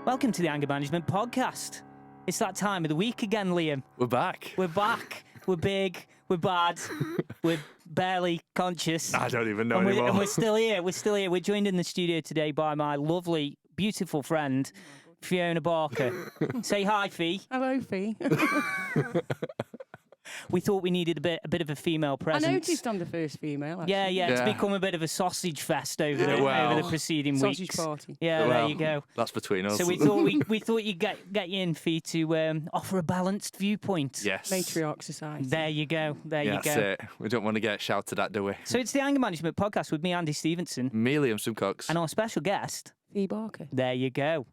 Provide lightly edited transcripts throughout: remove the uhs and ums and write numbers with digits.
Welcome to the Anger Management Podcast. It's that time of the week again, Liam. We're back. We're back. We're big. We're bad. We're barely conscious. I don't even know and anymore. And we're still here. We're still here. We're joined in the studio today by my lovely, beautiful friend, Fiona Barker. Say hi, Fee. Hello, Fee. We thought we needed a bit of a female presence. I noticed I'm the first female. Actually. Yeah. It's become a bit of a sausage fest over the preceding sausage weeks. Party. Yeah, well, there you go. That's between us. So we thought you'd get you in, Fee, to offer a balanced viewpoint. Yes. Matriarch society. There you go. That's it. We don't want to get shouted at, do we? So it's the Anger Management Podcast with me, Andy Stevenson. Me, Liam Simcox. And our special guest. Fee Barker. There you go.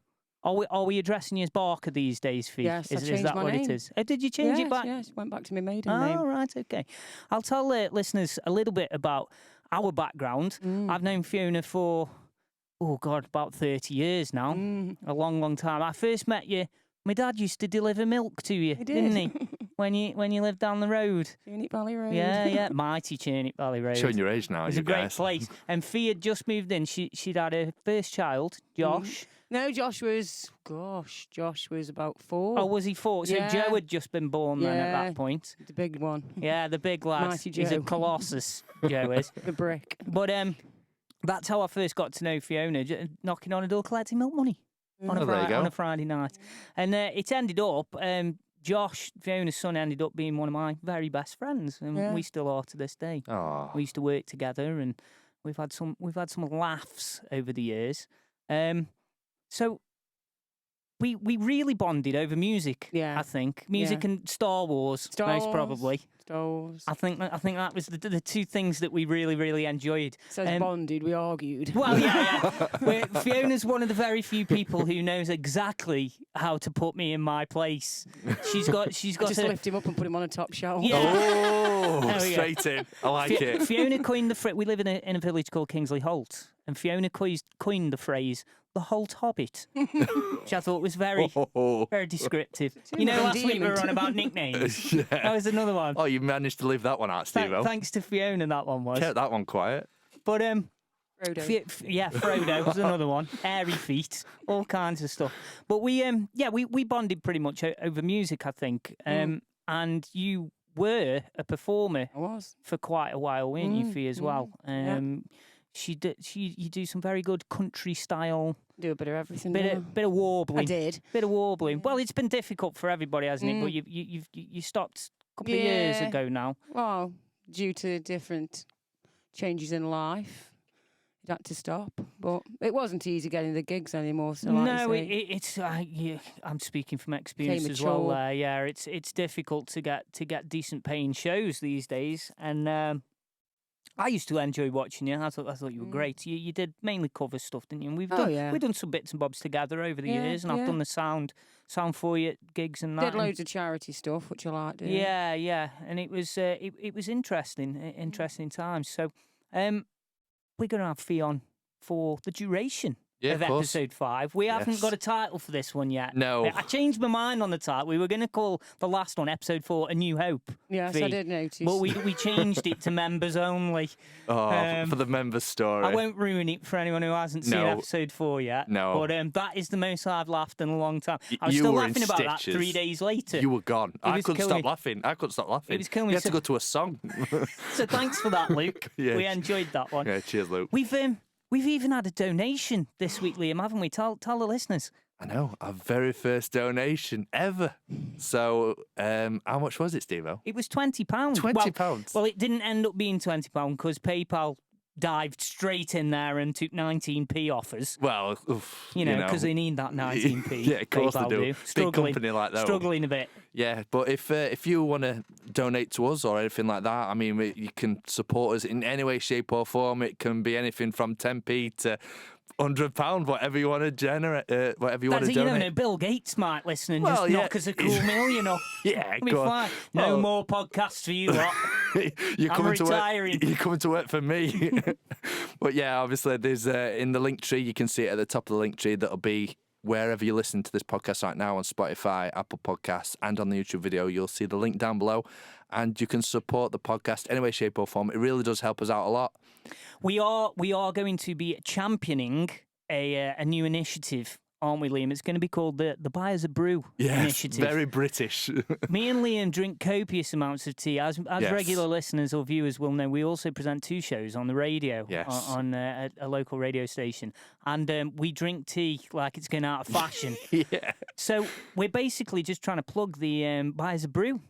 Are we addressing you as Barker these days, Fee? Yes, is that my what name. it is? Did you change it back? Yes, went back to my maiden name. Oh, right, okay. I'll tell listeners a little bit about our background. I've known Fiona for, about 30 years now. A long, long time. I first met you, my dad used to deliver milk to you, didn't he? when you lived down the road. Churnip Valley Road. Yeah. Mighty Churnip Valley Road. Showing your age now, It's a great place. And Fee had just moved in. She'd had her first child, Josh. No, Josh was about 4. Oh, was he 4? So Yeah. Joe had just been born then at that point. The big one. Yeah, the big lad. Mighty He's a Joe. colossus, Joe is. The brick. But that's how I first got to know Fiona, knocking on a door collecting milk money on a Friday night. And it ended up, Josh, Fiona's son, ended up being one of my very best friends, and we still are to this day. Oh. We used to work together, and we've had some laughs over the years. So we really bonded over music. Yeah. I think music and Star Wars most probably. Star Wars. I think that was the two things that we really enjoyed. Says bonded, we argued. Well, yeah. Fiona's one of the very few people who knows exactly how to put me in my place. She's got. Just lift him up and put him on a top shelf. Yeah. Oh, straight in. I like it. Fiona coined the phrase. We live in a village called Kingsley Holt, and Fiona coined the phrase "the Holt Hobbit," which I thought was very descriptive. You know, last week we were on about nicknames. Yeah. That was another one. Oh, you managed to leave that one out, Steve-o. Thanks to Fiona, that one was. Kept that one quiet. But Frodo. Frodo was another one. Airy feet, all kinds of stuff. But we bonded pretty much over music, I think. And you were a performer. I was for quite a while, weren't you, Fee, as well? You do some very good country style. Do a bit of everything. Bit of warbling. I did. Bit of warbling. Well, it's been difficult for everybody, hasn't it? But you stopped a couple of years ago now. Well, due to different changes in life, you had to stop. But it wasn't easy getting the gigs anymore. So it's. I'm speaking from experience as well. Yeah, it's difficult to get decent paying shows these days, and I used to enjoy watching you. I thought you were great. You did mainly cover stuff, didn't you? And we've done some bits and bobs together over the years, and I've done the sound for you at gigs and that. Did loads of charity stuff, which I liked doing. Yeah, and it was interesting times. So we're going to have Fee on for the duration of episode 5. We haven't got a title for this one yet. No. I changed my mind on the title. We were going to call the last one, episode 4, A New Hope. Yes, Fee. I did notice. But we changed it to members only. Oh, for the members' story. I won't ruin it for anyone who hasn't seen episode 4 yet. No. But that is the most I've laughed in a long time. I was You still were laughing in about that stitches. 3 days later. You were gone. I was couldn't killing stop me. laughing. I couldn't stop laughing. It was killing me. You had to go to a song. So thanks for that, Luke. Yeah. We enjoyed that one. Yeah, cheers, Luke. We've even had a donation this week, Liam, haven't we? Tell the listeners. I know, our very first donation ever. So, how much was it, Steve-o? It was £20. £20? Well, it didn't end up being £20 because PayPal dived straight in there and took 19p offers. Well, because they need that 19p. Yeah, of course PayPal they do. Big company like that. Struggling a bit. Yeah, but if you want to donate to us or anything like that, I mean, you can support us in any way, shape or form. It can be anything from 10p to £100, whatever you want to generate, whatever you want to donate. You know, Bill Gates might listen and just knock us a cool million off. Yeah, It'll be fine. No more podcasts for you lot. I'm retiring. You're coming to work for me. But yeah, obviously, there's in the link tree, you can see it at the top of the link tree. That'll be wherever you listen to this podcast right now on Spotify, Apple Podcasts, and on the YouTube video. You'll see the link down below, and you can support the podcast any way, shape, or form. It really does help us out a lot. We are going to be championing a new initiative aren't we, Liam? It's going to be called the Buyers a Brew Initiative. Very British. Me and Liam drink copious amounts of tea. As Yes. regular listeners or viewers will know, we also present 2 shows on the radio, Yes. on a local radio station. And we drink tea like it's going out of fashion. Yeah. So we're basically just trying to plug the Buyers a Brew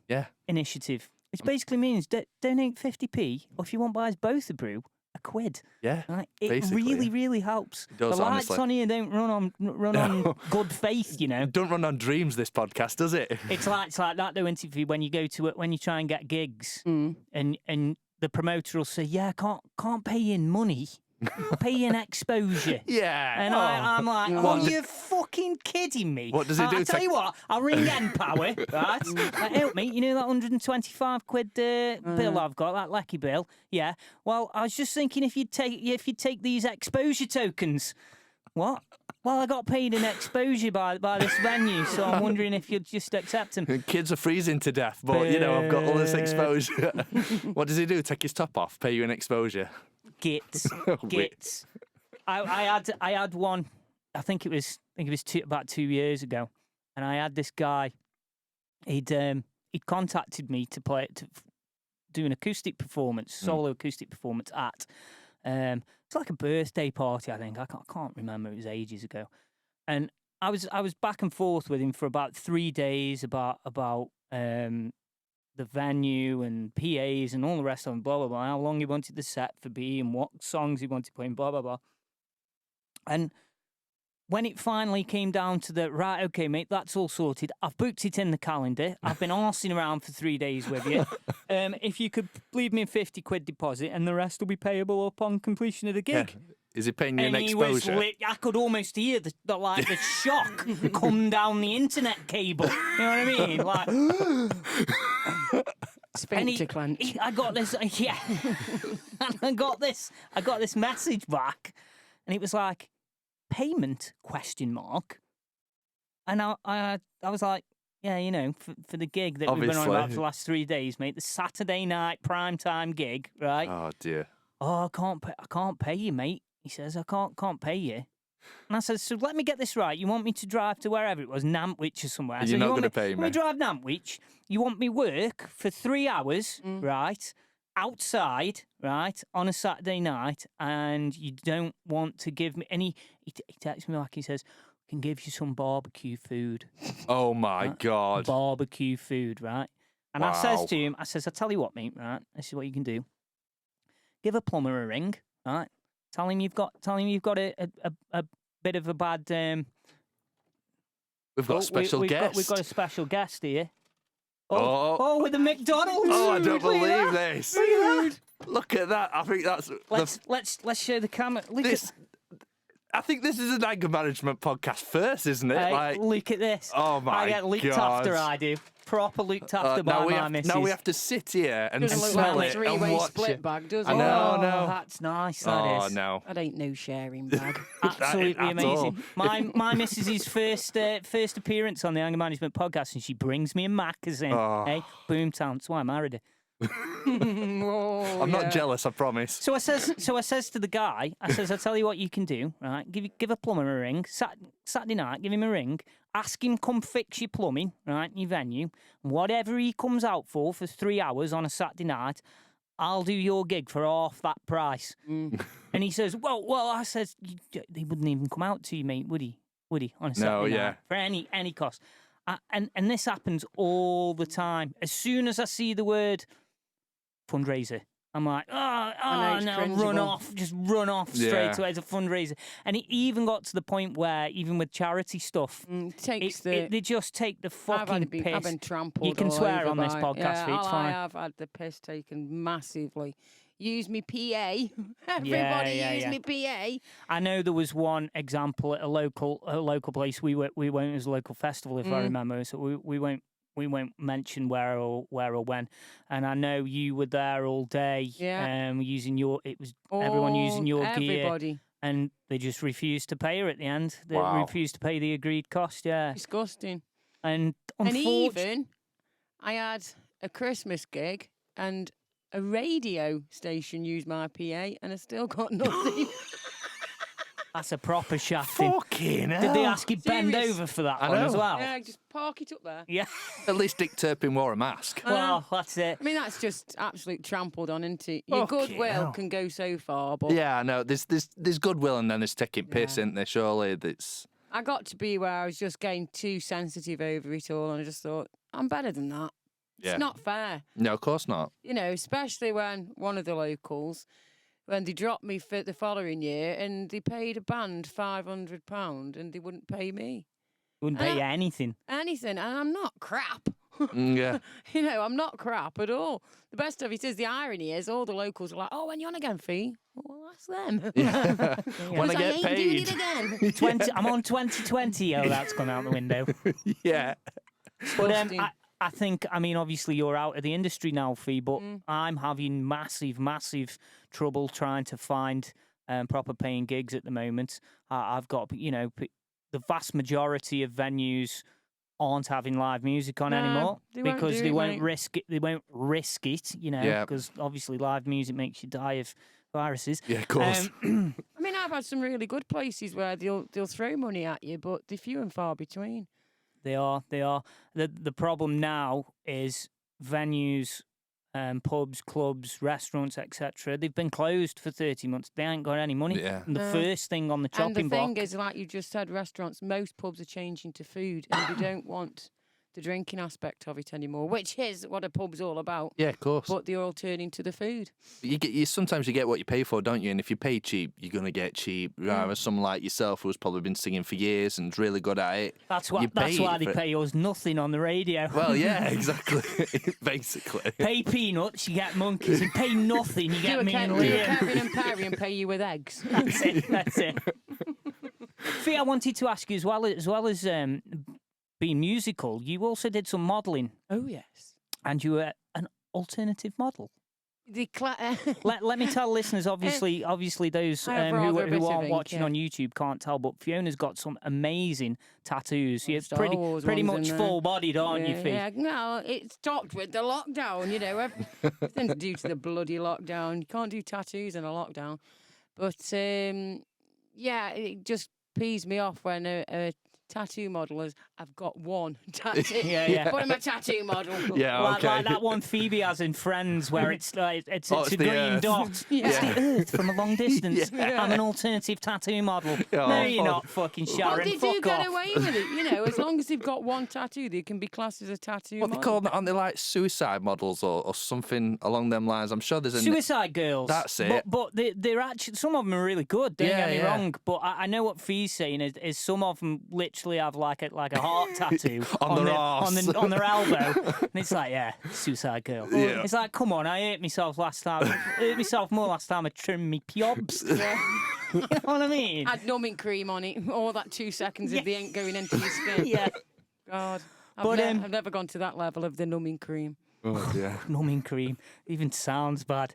Initiative, which basically means donate 50p, or if you want Buyers both a brew, £1. Yeah. Right? It basically, really, really helps. It does, the lights honestly. on here don't run on good faith, you know. Don't run on dreams, this podcast, does it? It's like that though, interview when you go to it, when you try and get gigs, and the promoter will say, "Yeah, can't pay you in money, I'll pay you in exposure." Yeah. And I'm like, What "Are d- you fucking kidding me?" What does he do? I tell you what, I'll ring Empower, right? Help me, you know that £125 bill I've got, that Lecky bill. Yeah. Well, I was just thinking if you'd take these exposure tokens. What? Well, I got paid in exposure by this venue, so I'm wondering if you'd just accept them. Kids are freezing to death, but you know, I've got all this exposure. What does he do? Take his top off, pay you an exposure? Gits. I had one. I think it was about 2 years ago, and I had this guy. He'd contacted me to do an acoustic performance, solo acoustic performance at. It's like a birthday party, I think. I can't remember. It was ages ago, and I was back and forth with him for about 3 days about the venue and PAs and all the rest of them, blah blah blah. How long he wanted the set to be and what songs he wanted playing, blah blah blah. And when it finally came down to the right, okay, mate, that's all sorted. I've booked it in the calendar. I've been arsing around for 3 days with you. If you could leave me a £50 deposit, and the rest will be payable upon completion of the gig. Yeah. Is he paying you an And he exposure? was I could almost hear the shock come down the internet cable. You know what I mean? Like, Sphincter clench. I got this, yeah. And I got this message back, and it was like, payment ? And I was like, yeah, you know, for the gig that we've been on about for the last 3 days, mate, the Saturday night primetime gig, right? Oh dear. Oh, I can't pay you, mate. He says, I can't pay you. And I said, so let me get this right. You want me to drive to wherever it was, Nantwich or somewhere? And you're not going to pay me. Let me drive Nantwich. You want me work for 3 hours, right? Outside, right, on a Saturday night, and you don't want to give me any. He texts me back. He says, "Can give you some barbecue food." Oh my God! Barbecue food, right? And I says to him, I tell you what, mate, right? This is what you can do. Give a plumber a ring, right? Tell him you've got a bit of a bad. We've got a special guest. We've got a special guest here. Oh, with the McDonald's. Oh, I don't believe this. Look at that. I think that's. Let's show the camera. I think this is an anger management podcast first, isn't it? Look at this. Oh my God. I get looked after. I do. Proper looked after by my missus. Now we have to sit here and Doesn't look smell like a it three-way and watch split it. bag, does it? I know, Oh, no. that's nice. That Oh is. no. That ain't no sharing bag. Absolutely At amazing. My missus's first appearance on the Anger Management podcast, and she brings me a magazine. Oh. Hey, Boomtown. That's why I married her. I'm not jealous, I promise. So I says to the guy, I tell you what you can do, right? Give a plumber a ring. Saturday night, give him a ring. Ask him come fix your plumbing, right, in your venue. Whatever he comes out for 3 hours on a Saturday night, I'll do your gig for half that price. And he says, well, I says, he wouldn't even come out to you, mate, would he? On a Saturday night? For any cost. And this happens all the time. As soon as I see the word fundraiser, I'm like, no, just run off straight away. It's a fundraiser. And it even got to the point where, even with charity stuff, they just take the fucking piss. I've been trampled. You can all swear over on this podcast, it's fine. I have had the piss taken massively. Use me PA. Everybody use me PA. I know there was one example at a local place. We went as a local festival, if I remember. So we won't mention where or when. And I know you were there all day. Yeah. Everyone using your everybody. gear. And they just refused to pay her at the end. They refused to pay the agreed cost. Yeah. Disgusting. And even I had a Christmas gig and a radio station used my PA, and I still got nothing. That's a proper shafting. Fucking hell. Did they ask you bend Serious? over for that I one know. as well? Yeah, just park it up there. Yeah. At least Dick Turpin wore a mask. Well, that's it. I mean, that's just absolute trampled on, isn't it? Your Fucking goodwill hell. can go so far, but Yeah, I know. There's goodwill and then there's taking piss, isn't there? Surely that's. I got to be where I was just getting too sensitive over it all, and I just thought, I'm better than that. Yeah. It's not fair. No, of course not. You know, especially when one of the locals, when they dropped me for the following year and they paid a band £500 and they wouldn't pay me Wouldn't pay you anything. anything. And I'm not crap. Yeah. You know, I'm not crap at all. The best of it is, the irony is, all the locals are like, oh, when you on again, Fee? Well, that's them. Yeah. Want to I get ain't doing paid? it again. 20. I'm on 2020. Oh, that's gone out the window. Yeah. But Busting. I think, I mean, obviously you're out of the industry now, Fee, but I'm having massive trouble trying to find proper paying gigs at the moment. I've got, the vast majority of venues aren't having live music on No, anymore they won't because do they it, won't mate. risk it. They won't risk it, Yeah. because obviously live music makes you die of viruses. Yeah, of course. I mean, I've had some really good places where they'll throw money at you, but they're few and far between. They are. The problem now is venues, pubs, clubs, restaurants, etc. They've been closed for 30 months. They ain't got any money. Yeah. And the first thing on the And the chopping thing block. is, like you just said, restaurants, most pubs are changing to food and they don't want the drinking aspect of it anymore, which is what a pub's all about. Yeah, of course. But they're all turning to the food. Sometimes you get what you pay for, don't you? And if you pay cheap, you're gonna get cheap. Rather, someone like yourself who's probably been singing for years and's really good at it. That's why they pay us nothing on the radio. Well, yeah, exactly. Basically. Pay peanuts, you get monkeys, and pay nothing, you get me and Do a Liam. Kevin and Perry and pay you with eggs. That's it. Fee, I wanted to ask you as well as being musical, you also did some modelling, Oh, yes. and you were an alternative model. The Let me tell listeners, obviously those I have who rather a bit of aren't ink, watching yeah. on YouTube can't tell, but Fiona's got some amazing tattoos. You're Star pretty Wars much ones in there. full-bodied, aren't you, Fee? Yeah, no, it stopped with the lockdown, everything due to the bloody lockdown. You can't do tattoos in a lockdown. But, yeah, it just pees me off when a tattoo model is, I've got one tattoo. Yeah. But I'm a tattoo model. Yeah, Like okay. that one Phoebe has in Friends, where it's like it's a the green Earth. dot. Yeah. It's the Earth from a long distance. Yeah. I'm an alternative tattoo model. Oh, no, you're fuck. not fucking But Sharon. they do Fuck get off. away with it, as long as they've got one tattoo, they can be classed as a tattoo What they model. call them? Aren't they like suicide models or something along them lines? I'm sure there's a. Suicide Girls. That's it. But they're actually, some of them are really good. Don't get me Yeah. wrong. But I know what Fee's saying is some of them literally have like a heart tattoo On their arse. on their elbow, and it's like, yeah, Suicide Girl. Yeah. It's like, come on, I hurt myself last time. Hurt myself more last time I trimmed me pubes. Yeah. You know what I mean? Add numbing cream on it, all that 2 seconds of the ink going into your skin. Yeah. God. But, I've never gone to that level of the numbing cream. Oh, yeah. Numbing cream even sounds bad.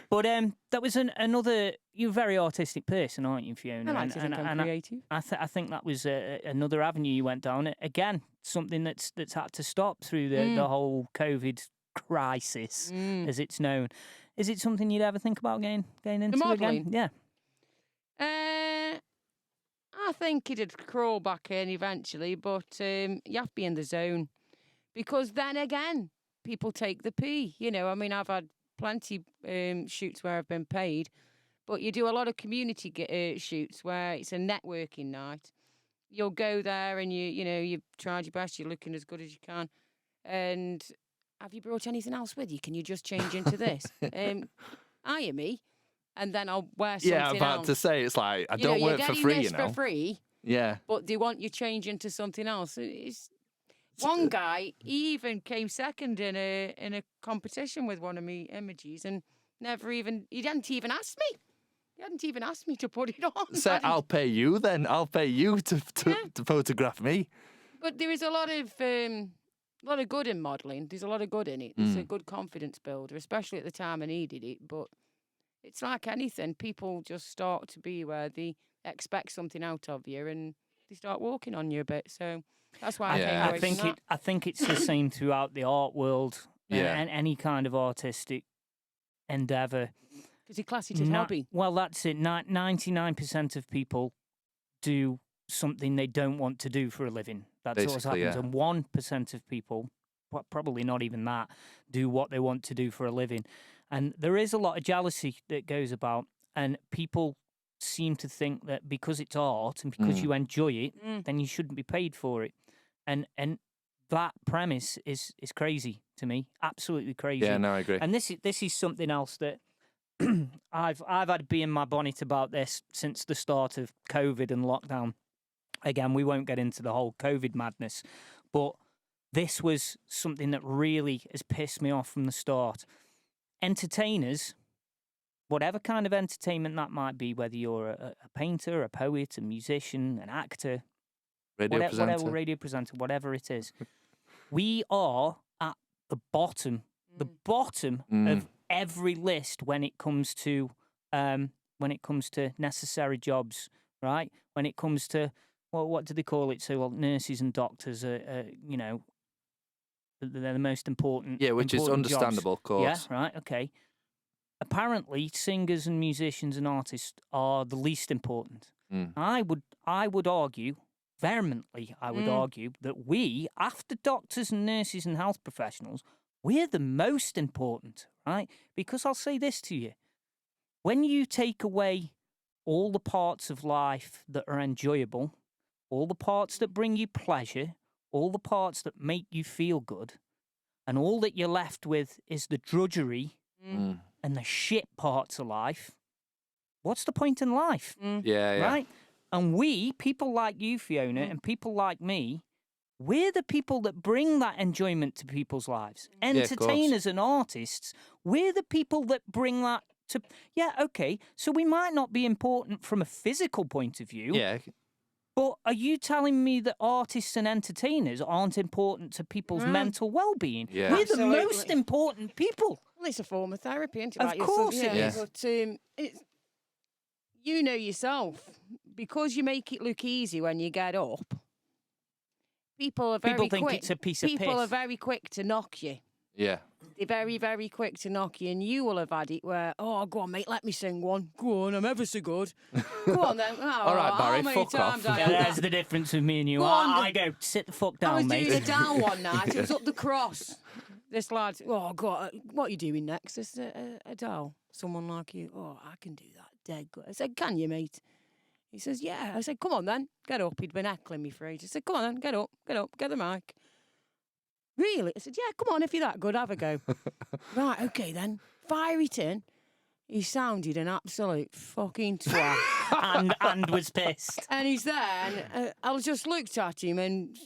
But that was another. You're a very artistic person, aren't you, Fiona? I like to think I'm creative. I think that was another avenue you went down. Again, something that's had to stop through the whole COVID crisis, as it's known. Is it something you'd ever think about getting into modelling? again? Yeah. I think it'd crawl back in eventually, but you have to be in the zone. Because then again, people take the pee. I mean, I've had plenty shoots where I've been paid, but you do a lot of community shoots where it's a networking night. You'll go there and you've tried your best, you're looking as good as you can. And have you brought anything else with you? Can you just change into this? Hire me, and then I'll wear something else. Yeah, I'm about to say, it's like, I don't work you're for getting free, this for free, Yeah. but they want you change into something else. One guy, he even came second in a competition with one of me images, and he hadn't even asked me. He hadn't even asked me to put it on. Say, I'll pay you then. I'll pay you to photograph me. But there is a lot of good in modelling. There's a lot of good in it. It's a good confidence builder, especially at the time I needed it. But it's like anything. People just start to be where they expect something out of you, and they start walking on you a bit. So that's why I came away from that. I think it's the same throughout the art world. Yeah. And any kind of artistic endeavour. Because he classed it as hobby. Well, that's it. 99% of people do something they don't want to do for a living. That's what happens. Yeah. And 1% of people, probably not even that, do what they want to do for a living. And there is a lot of jealousy that goes about, and people seem to think that because it's art and because you enjoy it, then you shouldn't be paid for it. And that premise is crazy to me, absolutely crazy. Yeah, no, I agree. And this is something else that I've had to be in my bonnet about this since the start of COVID and lockdown. Again, we won't get into the whole COVID madness, but this was something that really has pissed me off from the start. Entertainers, whatever kind of entertainment that might be, whether you're a painter, a poet, a musician, an actor, whatever radio presenter, whatever it is, we are at the bottom of every list when it comes to necessary jobs, right? When it comes to what do they call it? So nurses and doctors are you know, they're the most important. Yeah, which is understandable, jobs. of course. Yeah, right, okay. Apparently, singers and musicians and artists are the least important. I would argue vehemently. I would argue that we, after doctors and nurses and health professionals, we're the most important, right? Because I'll say this to you. When you take away all the parts of life that are enjoyable, all the parts that bring you pleasure, all the parts that make you feel good, and all that you're left with is the drudgery and the shit parts of life, what's the point in life? Yeah. Right? And we, people like you, Fiona, and people like me, we're the people that bring that enjoyment to people's lives. Entertainers and artists, we're the people that bring that to... Yeah, okay, so we might not be important from a physical point of view. Yeah. But are you telling me that artists and entertainers aren't important to people's mental well-being? Yeah. We're Absolutely. the most important people. Well, it's a form of therapy, isn't it? Of course it is. But you know yourself, because you make it look easy when you get up, people are very People think quick. it's a piece of piss. People are very quick to knock you. Yeah. They're very, very quick to knock you, and you will have had it where, oh, go on, mate, let me sing one. Go on, I'm ever so good. Go on, then. Oh, All right, Barry, how many fuck off. times I Yeah, had there's that? the difference with me and you. Go on, I go, sit the fuck down, I was mate. doing a down one night. It was up the cross. This lad, oh, God, what are you doing next? This a doll. Someone like you. Oh, I can do that. Dead good. I said, can you, mate? He says, yeah. I said, come on, then. Get up. He'd been heckling me for ages. I said, come on, then. Get up. Get the mic. Really? I said, yeah, come on. If you're that good, have a go. Right, okay, then. Fire it in. He sounded an absolute fucking twat. and was pissed. And he's there, and I just looked at him and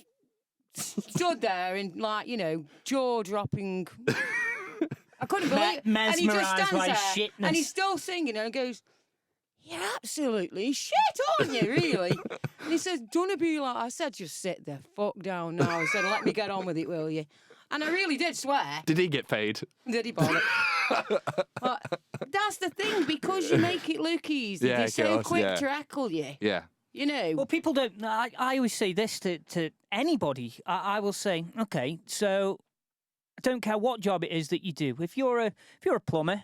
stood there in, like, you know, jaw-dropping. I couldn't believe it. And he just Mesmerised stands by there, shitness. and he's still singing, and goes, you're absolutely shit, aren't you, really? And he says, don't be like... I said, just sit the fuck down now. I said, let me get on with it, will you? And I really did swear. Did he get paid? Did he bother? But that's the thing, because you make it look easy. Yeah, They're of so course, quick yeah. to heckle you. Yeah. You know. Well, people don't... I always say this to anybody. I will say, okay, so I don't care what job it is that you do. If you're a plumber,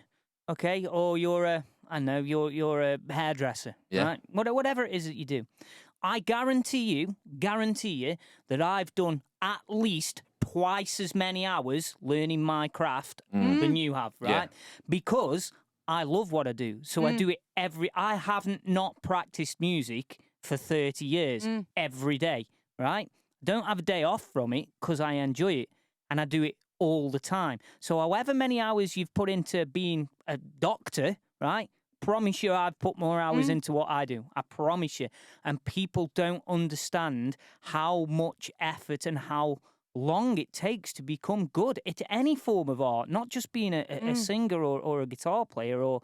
okay, or you're a you're a hairdresser, right? Whatever it is that you do, I guarantee you that I've done at least twice as many hours learning my craft than you have, right? Yeah. Because I love what I do, so I do it I haven't not practiced music for 30 years every day, right? Don't have a day off from it because I enjoy it, and I do it all the time. So however many hours you've put into being a doctor, right? Promise you I've put more hours into what I do. I promise you. And people don't understand how much effort and how long it takes to become good at any form of art, not just being a singer or a guitar player or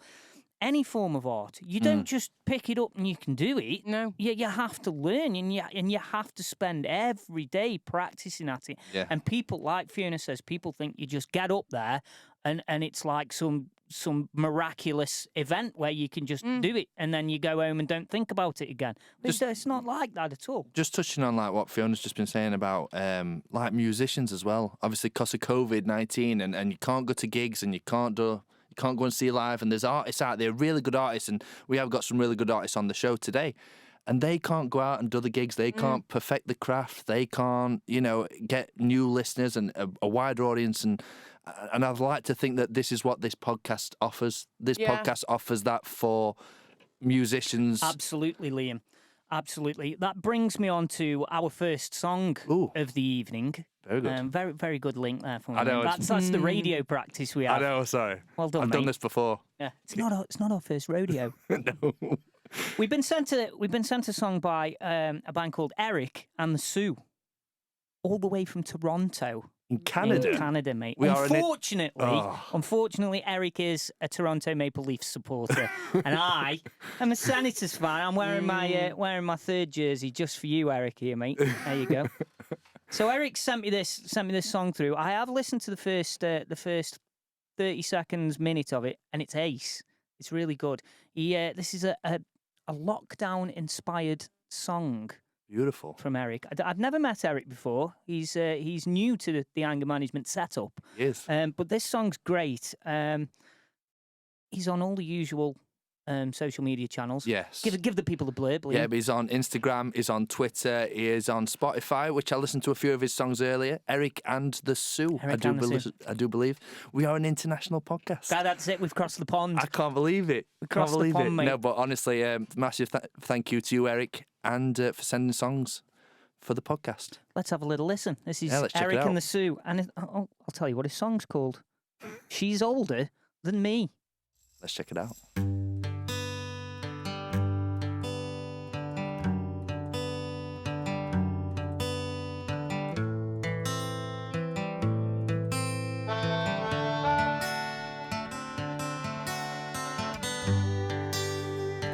any form of art. You don't just pick it up and you can do it. No. You have to learn, and you have to spend every day practicing at it. Yeah. And people, like Fiona says, people think you just get up there and it's like some miraculous event where you can just do it and then you go home and don't think about it again. It's not like that at all. Just touching on like what Fiona's just been saying about like musicians as well. Obviously, because of COVID-19 and you can't go to gigs and you can't do You can't go and see live. And there's artists out there, really good artists, and we have got some really good artists on the show today. And they can't go out and do the gigs. They can't perfect the craft. They can't, get new listeners and a wider audience. And I'd like to think that this is what this podcast offers. This podcast offers that for musicians. Absolutely, Liam. Absolutely. That brings me on to our first song of the evening. Very good. Very, very good link there for me. I know. That's the radio practice we have. I know, sorry. Well done, I've done this before. Yeah. It's not our first rodeo. No. We've been sent a song by a band called Eric and the Sioux, all the way from Toronto. In Canada? In Canada, mate. We Unfortunately, Eric is a Toronto Maple Leafs supporter, and I am a Senators fan. I'm wearing my third jersey just for you, Eric. Here, mate. There you go. So Eric sent me this song through. I have listened to the first 30 seconds, minute of it, and it's ace. It's really good. This is a lockdown-inspired song. Beautiful. From Eric. I've never met Eric before. He's new to the anger management setup. He is. But this song's great. He's on all the usual social media channels. Yes. Give the people a blurb, Liam. Yeah, but he's on Instagram, he's on Twitter, he is on Spotify, which I listened to a few of his songs earlier. Eric and the Sioux. I do believe. We are an international podcast. That's it. We've crossed the pond. I can't believe it. We crossed the pond, mate. No, but honestly, massive thank you to you, Eric, and for sending songs for the podcast. Let's have a little listen. This is Eric and the Sioux. And I'll tell you what his song's called. She's Older Than Me. Let's check it out.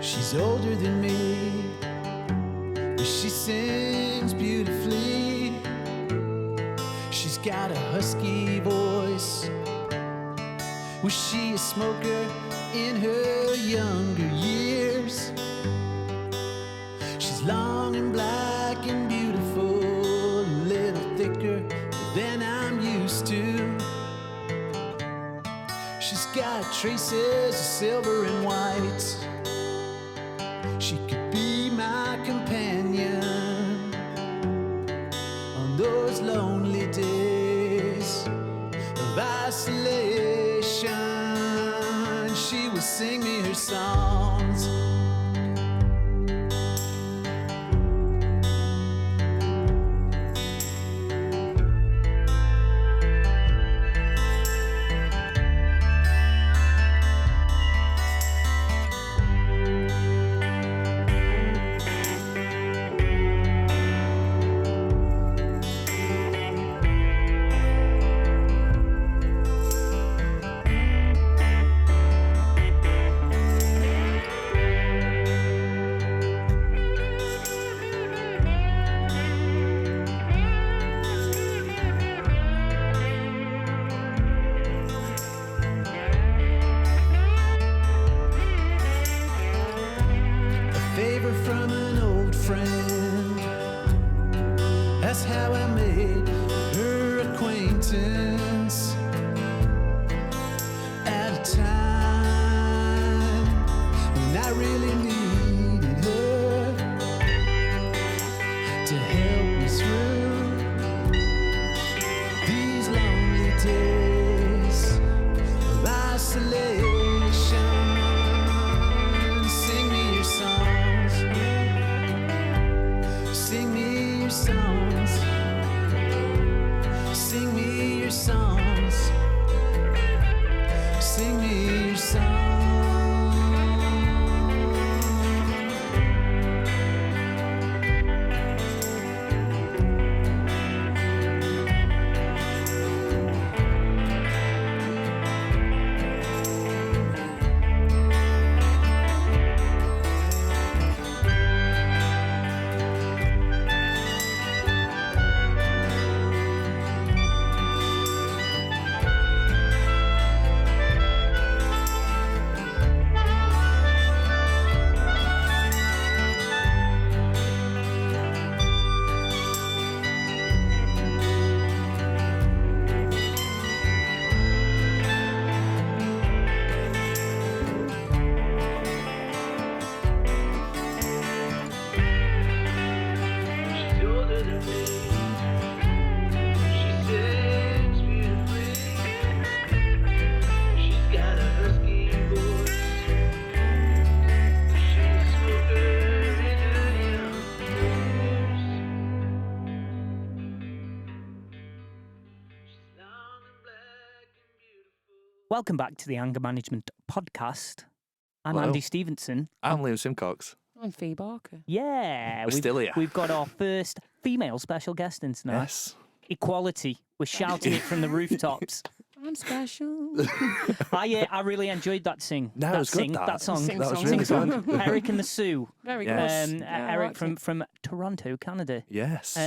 She's older than me, but she sings beautifully. She's got a husky voice. Was she a smoker in her younger years? She's long and black and beautiful, a little thicker than I'm used to. She's got traces of silver and white. She could be my companion on those lonely days of isolation. She will sing me her songs. Welcome back to the Anger Management Podcast. I'm Hello. Andy Stevenson. I'm Liam Simcox. I'm Fiona Barker. Yeah. We're still here. We've got our first female special guest in tonight. Yes. Equality. We're shouting it from the rooftops. I'm special. I really enjoyed that sing. No, it that was good, that song. Sing That was song. really Sing good. song. Eric and the Sioux. Very Yes. good. Yeah, I Eric liked it. from Toronto, Canada. Yes.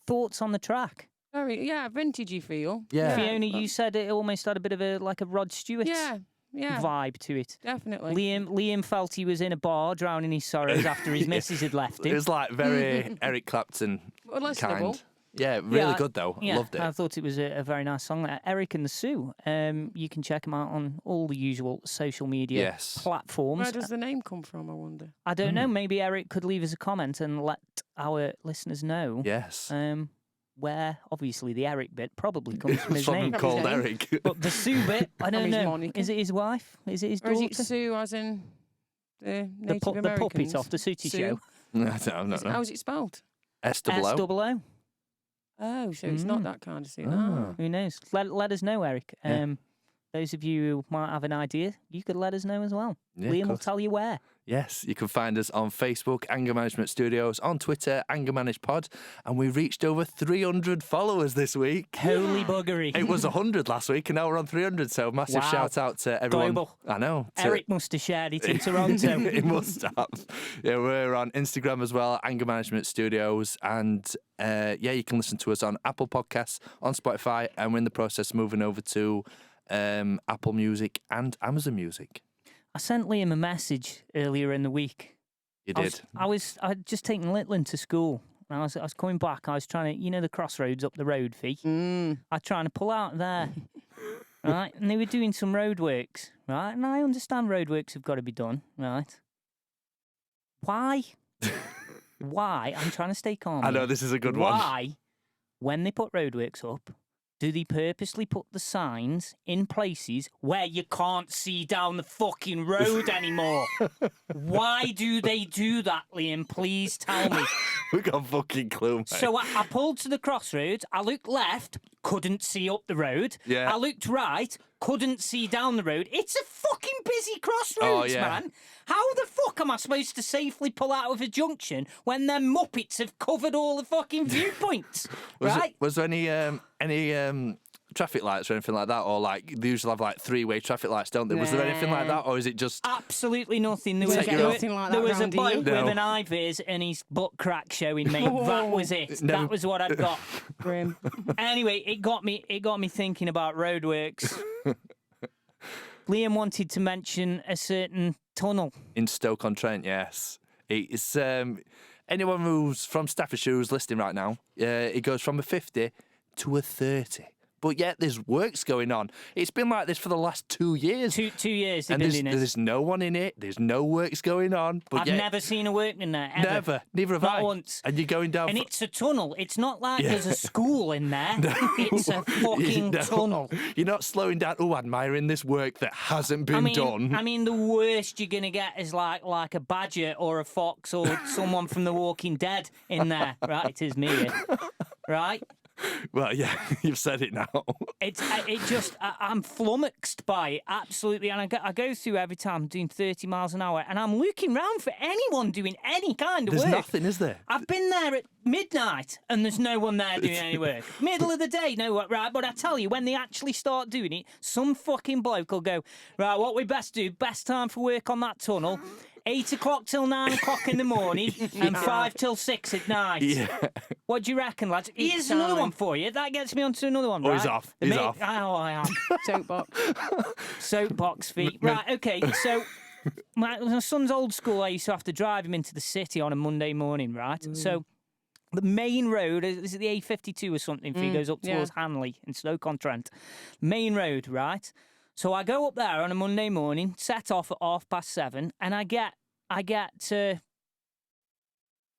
Thoughts on the track? Very, vintagey feel. Yeah. Fiona, you said it almost had a bit of a Rod Stewart Yeah, vibe to it. definitely. Liam felt he was in a bar drowning his sorrows after his missus had left It him. was like very Eric Clapton Well, listenable. kind. Yeah, really good though. Yeah, Loved it. I thought it was a very nice song. Eric and the Sioux. You can check him out on all the usual social media Yes. platforms. Where does the name come from, I wonder? I don't know. Maybe Eric could leave us a comment and let our listeners know. Yes. Where obviously the Eric bit probably comes from his From name. him called Name. Eric. But the Sue bit, I don't his know. Monica. Is it his wife? Is it his Or daughter? is it Sue as in the the, Native the Americans? puppet off the Sooty Sue? Show. I don't know. How's it spelled? S-double-O. S-double-O. Oh, so it's not that kind of Sue. Ah. Who knows? Let us know, Eric. Yeah. Those of you who might have an idea, you could let us know as well. Yeah, of Liam will course. tell you where. Yes, you can find us on Facebook, Anger Management Studios, on Twitter, Anger Manage Pod, and we reached over 300 followers this week. Holy buggery. It was 100 last week, and now we're on 300, so massive Wow. shout out to everyone. Global. I know. Eric must have shared it in Toronto. He must have. Yeah, we're on Instagram as well, Anger Management Studios, and you can listen to us on Apple Podcasts, on Spotify, and we're in the process of moving over to Apple Music and Amazon Music. I sent Liam a message earlier in the week. You did. I'd just taken Litland to school. And I was coming back. I was trying to, the crossroads up the road, Fee. I was trying to pull out there, right? And they were doing some roadworks, right? And I understand roadworks have got to be done, right? Why? Why? I'm trying to stay calm. I know here. this is a good one. Why, when they put roadworks up, do they purposely put the signs in places where you can't see down the fucking road anymore? Why do they do that, Liam? Please tell me. We got a fucking clue, mate. So I pulled to the crossroads. I looked left, couldn't see up the road. Yeah. I looked right, couldn't see down the road. It's a fucking busy crossroads, Oh, yeah. man. How the fuck am I supposed to safely pull out of a junction when them muppets have covered all the fucking viewpoints? Right? Was there any traffic lights or anything like that, or like they usually have like three-way traffic lights, don't they? Was there anything like that, or is it just? Absolutely nothing. There You was, don't get anything like that there was a round here. bloke No. with an eye viz and his butt crack showing, mate. That was it. Never- That was what I'd got. Grim. Anyway, it got me thinking about roadworks. Liam wanted to mention a certain tunnel. In Stoke-on-Trent, yes. It's anyone who's from Staffordshire who's listening right now. It goes from a 50 to a 30. But yet there's works going on. It's been like this for the last 2 years. 2 years they've and been there's, doing this. there's no one in it. There's no works going on. But I've yet, never seen a work in there, ever. never. Neither have Not I. once. And you're going down. And fr- it's a tunnel. It's not like Yeah. there's a school in there. It's a fucking No. tunnel. You're not slowing down. Oh, admiring this work that hasn't been done. I mean, the worst you're gonna get is like a badger or a fox or someone from The Walking Dead in there. Right, it is me, right? Well, yeah, you've said it now. I'm flummoxed by it, absolutely. And I go through every time doing 30 miles an hour, and I'm looking round for anyone doing any kind of There's work. nothing, is there? I've been there at midnight, and there's no one there doing any work. Middle of the day, no what, right? But I tell you, when they actually start doing it, some fucking bloke will go, right, what we best do, best time for work on that tunnel, 8 o'clock till 9 o'clock in the morning, and 5 till 6 at night. Yeah. What do you reckon, lads? Here's time. another one for you. That gets me onto another one, Oh, right? he's off. The He's mate- off. Oh, I am. Soapbox. Soapbox feet. Right, okay, so my son's old school, I used to have to drive him into the city on a Monday morning, right? So the main road, is it the A52 or something? He goes up towards Hanley in Stoke-on-Trent. Main road, right? So I go up there on a Monday morning, set off at 7:30, and I get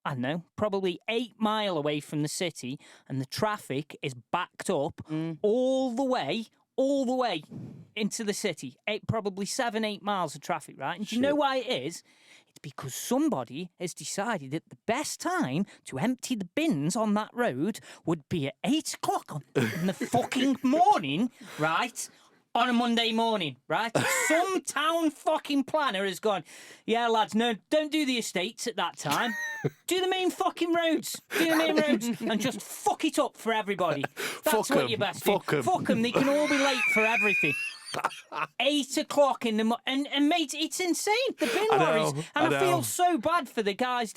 I don't know, probably 8 mile away from the city, and the traffic is backed up all the way into the city. Probably 7-8 miles of traffic, right? And do you know why it is? It's because somebody has decided that the best time to empty the bins on that road would be at 8 o'clock in the fucking morning, right? on a Monday morning, right? Some town fucking planner has gone, yeah, lads, no, don't do the estates at that time. Do the main fucking roads. Do the main roads and just fuck it up for everybody. That's what you're best doing. Fuck them. They can all be late for everything. 8 o'clock in the morning, and mate, it's insane. The bin lorries, and I feel so bad for the guys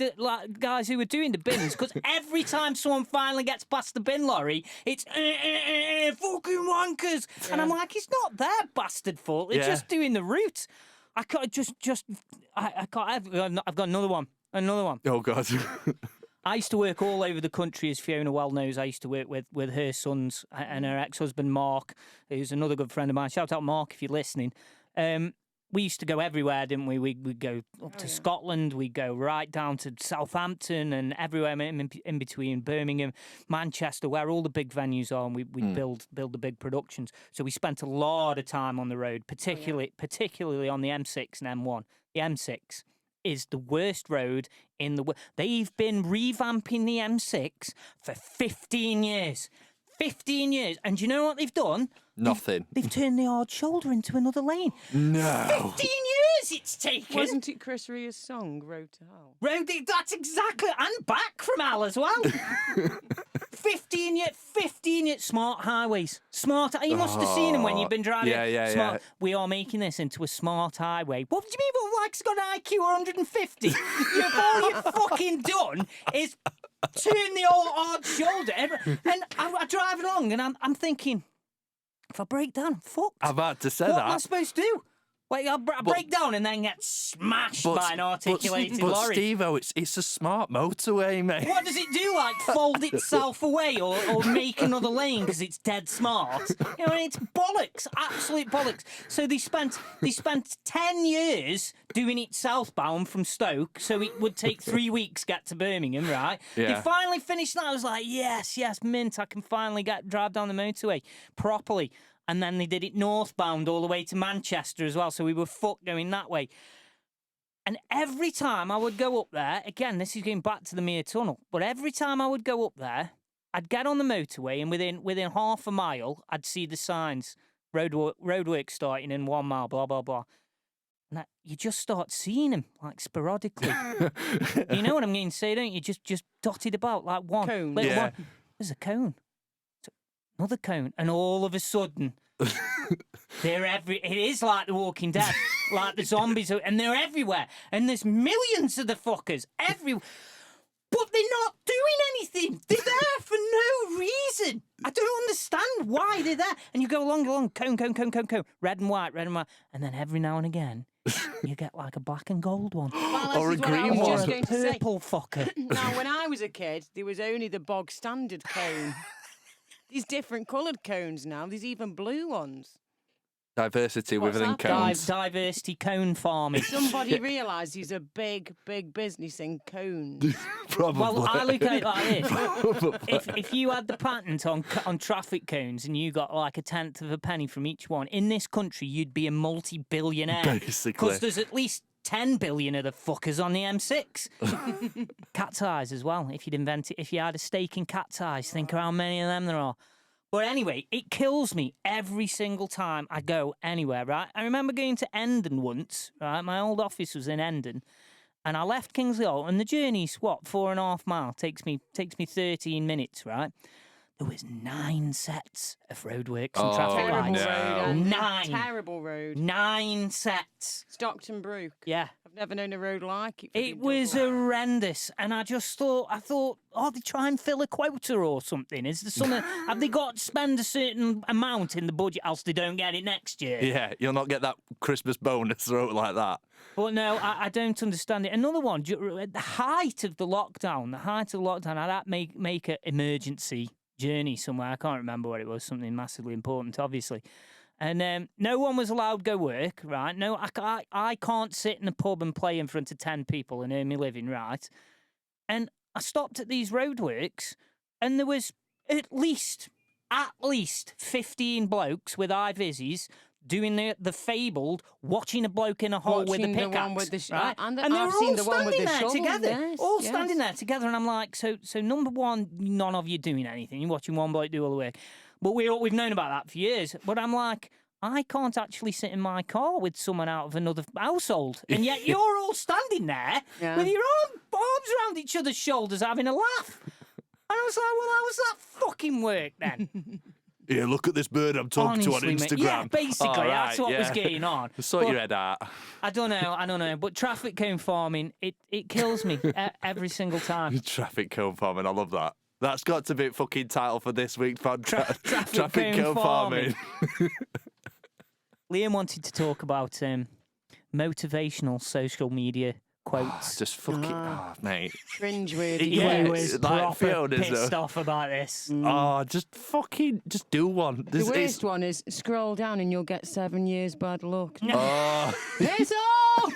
guys who were doing the bins, because every time someone finally gets past the bin lorry, it's fucking wankers, and I'm like, it's not their bastard fault. They're just doing the route. I can't I can't. I've got another one. Oh God. I used to work all over the country, as Fiona well knows. I used to work with her sons and her ex-husband, Mark, who's another good friend of mine. Shout out, Mark, if you're listening. We used to go everywhere, didn't we? We'd go up to Scotland. We'd go right down to Southampton and everywhere in between, Birmingham, Manchester, where all the big venues are, and we'd build the big productions. So we spent a lot of time on the road, particularly on the M6 and M1. The M6 is the worst road in the world. They've been revamping the M6 for 15 years. 15 years. And do you know what they've done? Nothing. They've turned the hard shoulder into another lane. No. 15 years it's taken. Wasn't it Chris Rea's song, Road to Hell? That's exactly. And back from hell as well. 15 years. Smart highways. You must have seen them when you've been driving. Yeah. We are making this into a smart highway. What do you mean? What, like's got an IQ 150? All you've fucking done is turn the old hard shoulder. And I drive along and I'm thinking, if I break down, I'm fucked. I'm about to say what that. What am I supposed to do? Wait, I break down and then get smashed by an articulated lorry. But Steve-o, it's a smart motorway, mate. What does it do? Like fold itself away or make another lane because it's dead smart? You know, it's bollocks, absolute bollocks. So they spent 10 years doing it southbound from Stoke, so it would take 3 weeks to get to Birmingham, right? Yeah. They finally finished that. I was like, yes, mint. I can finally drive down the motorway properly. And then they did it northbound all the way to Manchester as well. So we were fucked going that way. And every time I would go up there, again, this is going back to the Mere Tunnel, but every time I would go up there, I'd get on the motorway and within half a mile, I'd see the signs, roadwork starting in 1 mile, blah, blah, blah. And you just start seeing them, like, sporadically. You know what I'm going to say, don't you? Just dotted about, like one. Cone. One. There's a cone. Another cone, and all of a sudden, it is like The Walking Dead, like the zombies, and they're everywhere, and there's millions of the fuckers everywhere, but they're not doing anything. They're there for no reason. I don't understand why they're there. And you go along, cone, red and white, and then every now and again, you get like a black and gold one. Well, or a green one. Or a purple fucker. Now, when I was a kid, there was only the bog standard cone. These different coloured cones now. There's even blue ones. Diversity within cones. Diversity cone farming. Somebody realised there's a big business in cones. Probably. Well, I look at it like this. If you had the patent on traffic cones and you got like 1/10 of a penny from each one, in this country you'd be a multi-billionaire. Basically. Because there's at least 10 billion of the fuckers on the M6. Cat's eyes as well. If you had a stake in cat's eyes, think of how many of them there are. But anyway, it kills me every single time I go anywhere, right? I remember going to Endon once, right? My old office was in Endon, and I left Kingsley Hall, and the journey's, 4.5 miles? Takes me 13 minutes, right? There was 9 sets of roadworks and traffic lights. Road, 9. Terrible road. 9 sets. Stockton Brook. Yeah. I've never known a road like it. It was horrendous, and I thought, oh, they try and fill a quota or something. Is there something? Have they got to spend a certain amount in the budget, else they don't get it next year? Yeah, you'll not get that Christmas bonus or like that. But no, I don't understand it. Another one, at the height of the lockdown, I'd have to make an emergency journey somewhere. I can't remember what it was, something massively important, obviously. And no one was allowed to go work, right? No, I can't sit in a pub and play in front of 10 people and earn me living, right? And I stopped at these roadworks, and there was at least 15 blokes with eye-vises doing the fabled, watching a bloke in a hole with a pickaxe, right? And they were all standing there together, yes. standing there together. And I'm like, so number one, none of you doing anything. You're watching one bloke do all the work. But we've known about that for years. But I'm like, I can't actually sit in my car with someone out of another household, and yet you're all standing there with your arms around each other's shoulders having a laugh. And I was like, well, how does that fucking work then? Yeah, look at this bird I'm talking to on Instagram. Yeah, basically, that's what was going on. Sort your head out. I don't know. But traffic cone farming, it kills me every single time. Traffic cone farming, I love that. That's got to be fucking title for this week's podcast. Traffic cone farming. Liam wanted to talk about motivational social media quotes. Just fucking, mate. Cringeworthy. He was like proper Fiona's pissed off about this. just do one. The worst one is scroll down and you'll get 7 years bad luck. Piss off!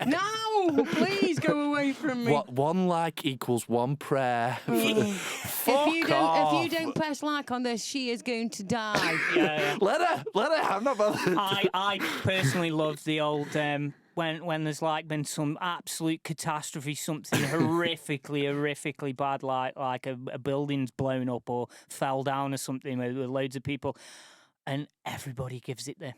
No, please go away from me. One like equals one prayer. If you don't press like on this, she is going to die. Yeah. Let her. I'm not bothered. I personally love the old when there's like been some absolute catastrophe, something horrifically bad, like a building's blown up or fell down or something with loads of people, and everybody gives it their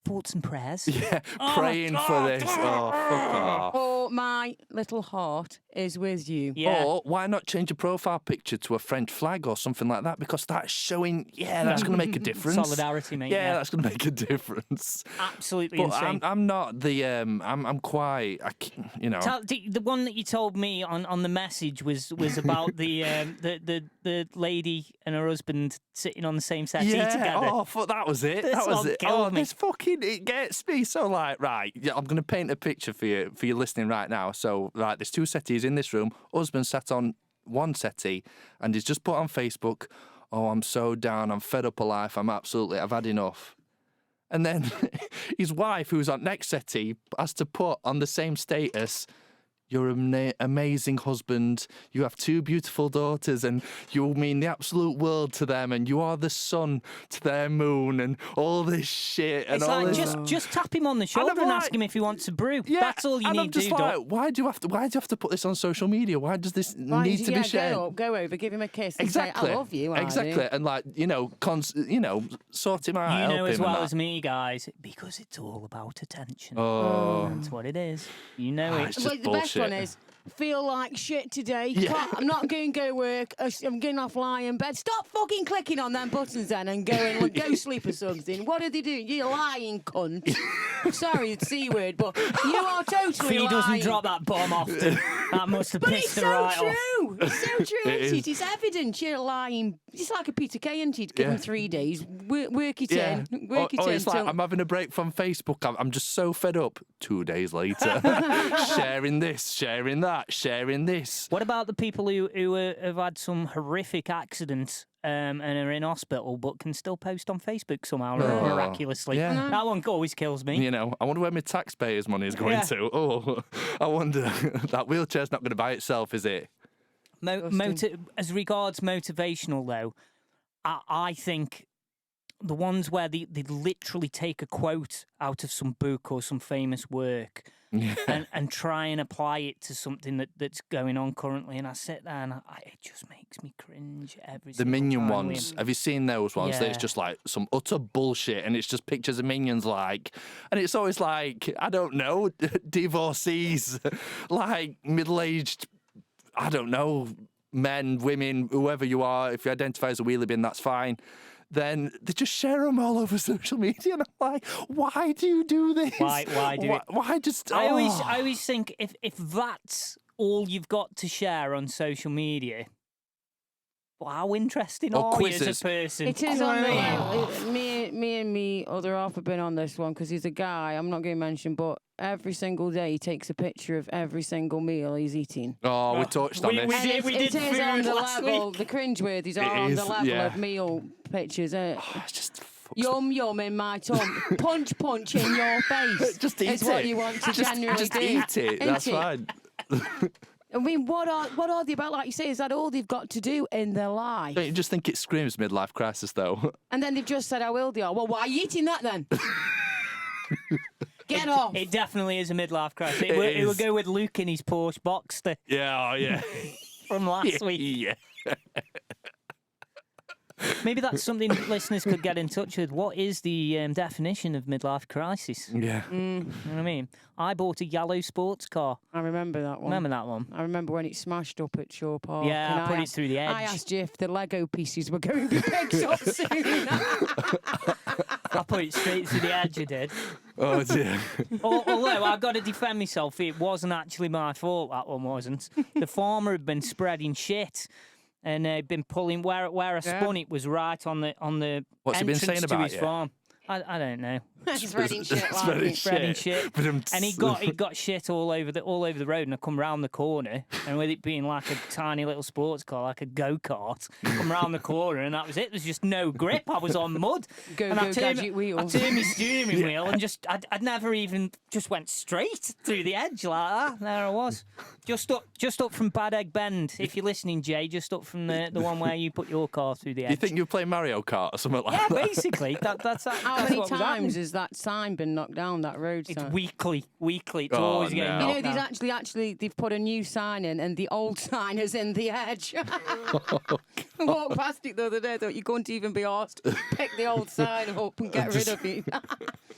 thoughts and prayers. Yeah, praying for this. Oh, fuck off. Or my little heart is with you. Yeah. Or why not change your profile picture to a French flag or something like that? Because that's showing, that's going to make a difference. Solidarity, mate. Yeah, that's going to make a difference. Absolutely But insane. I'm not the, I'm quite, The one that you told me on the message was about the lady and her husband sitting on the same settee together. Oh, that was it. This That was one it. killed me. This fucking, it gets me. So like, right, I'm going to paint a picture for you listening right now. So right, there's two settees in this room. Husband sat on one settee and he's just put on Facebook, oh, I'm so down, I'm fed up of life, I've had enough. And then his wife, who's on next settee, has to put on the same status, you're an amazing husband, you have two beautiful daughters, and you mean the absolute world to them, and you are the sun to their moon, and all this shit. And it's all like, this... just tap him on the shoulder and ask him if he wants a brew. Yeah, that's all you and need I'm just to do. like, why do you have to put this on social media? Why does this need to be shared? Go over, give him a kiss, and Exactly. say, I love you. Exactly, and like sort him out. You know help as him well and as me, guys, because it's all about attention. Oh. That's what it is. You know it. It's just Well, the best bullshit. one is, feel like shit today. Yeah. I'm not going to go work. I'm getting off lying in bed. Stop fucking clicking on them buttons then and go sleep or something. What are they doing? You lying cunt. Sorry, it's C word, but you are totally He lying. doesn't drop that bomb often. That must have But pissed it's her so right off. true. It's so true, It isn't is. it? It's evident you're lying. It's like a Peter Kay, isn't it? Give him 3 days. Work it in. Work it or in. it's like, till- I'm having a break from Facebook. I'm just so fed up. 2 days later, sharing this, sharing that, sharing this. What about the people who have had some horrific accidents and are in hospital but can still post on Facebook somehow miraculously? Yeah. That one always kills me. You know, I wonder where my taxpayers' money is going to. Oh, I wonder. That wheelchair's not going to buy itself, is it? As regards motivational, though, I think the ones where they literally take a quote out of some book or some famous work and try and apply it to something that's going on currently, and I sit there and it just makes me cringe every The single Minion time, ones. Liam. Have you seen those ones? Yeah. That it's just like some utter bullshit, and it's just pictures of Minions, like, and it's always like, I don't know, divorcees, like middle-aged, I don't know, men, women, whoever you are. If you identify as a wheelie bin, that's fine. Then they just share them all over social media, and I'm like, why do you do this? Why do it? Why just? I always think if that's all you've got to share on social media, well, how interesting Or are quizzes. you as a person? It is Do you on know what I mean? me and me other half have been on this one because he's a guy I'm not going to mention, but every single day he takes a picture of every single meal he's eating. Oh, we touched on We this. did. It is food on the last level. week. The cringeworthies are It on is, the level yeah. of meal pictures. It's just fucks Yum yum in my tongue. Punch in your face. Just eat is what it. you want to Just genuinely do. eat it. Ain't That's it? fine. I mean, what are they about? Like you say, is that all they've got to do in their life? Don't you just think it screams midlife crisis, though? And then they've just said, I will do. Well, why are you eating that then? Get off. It definitely is a midlife crisis. It It would is. go with Luke in his Porsche Boxster Yeah, oh, yeah. from last week. Yeah. Maybe that's something listeners could get in touch with. What is the definition of midlife crisis? Yeah. You know what I mean? I bought a yellow sports car. I remember that one. Remember that one? I remember when it smashed up at Shaw Park. Yeah, and I put it through the edge. I asked you if the Lego pieces were going to be picked up soon. I put it straight through the edge, I did. Oh, dear. Although, I've got to defend myself, it wasn't actually my fault, that one wasn't. The farmer had been spreading shit. And they'd been pulling where I spun it was right on the What's he been entrance saying to about his you? farm. I don't know. Spreading shit Spreading shit. And he got shit all over the road, and I come round the corner, and with it being like a tiny little sports car, like a go-kart, come round the corner, and that was it. There's just no grip. I was on mud. I turned my steering wheel and I'd never even just went straight through the edge like that. There I was. Just up from Bad Egg Bend. If you're listening, Jay, just up from the one where you put your car through the edge. You think you were playing Mario Kart or something like yeah, that? basically. That's How many times has that sign been knocked down, that road sign? It's weekly. It's always getting no. You know, knocked there's down. actually they've put a new sign in, and the old sign is in the edge. I walked past it the other day. Thought you couldn't even be asked pick the old sign up and get rid of it.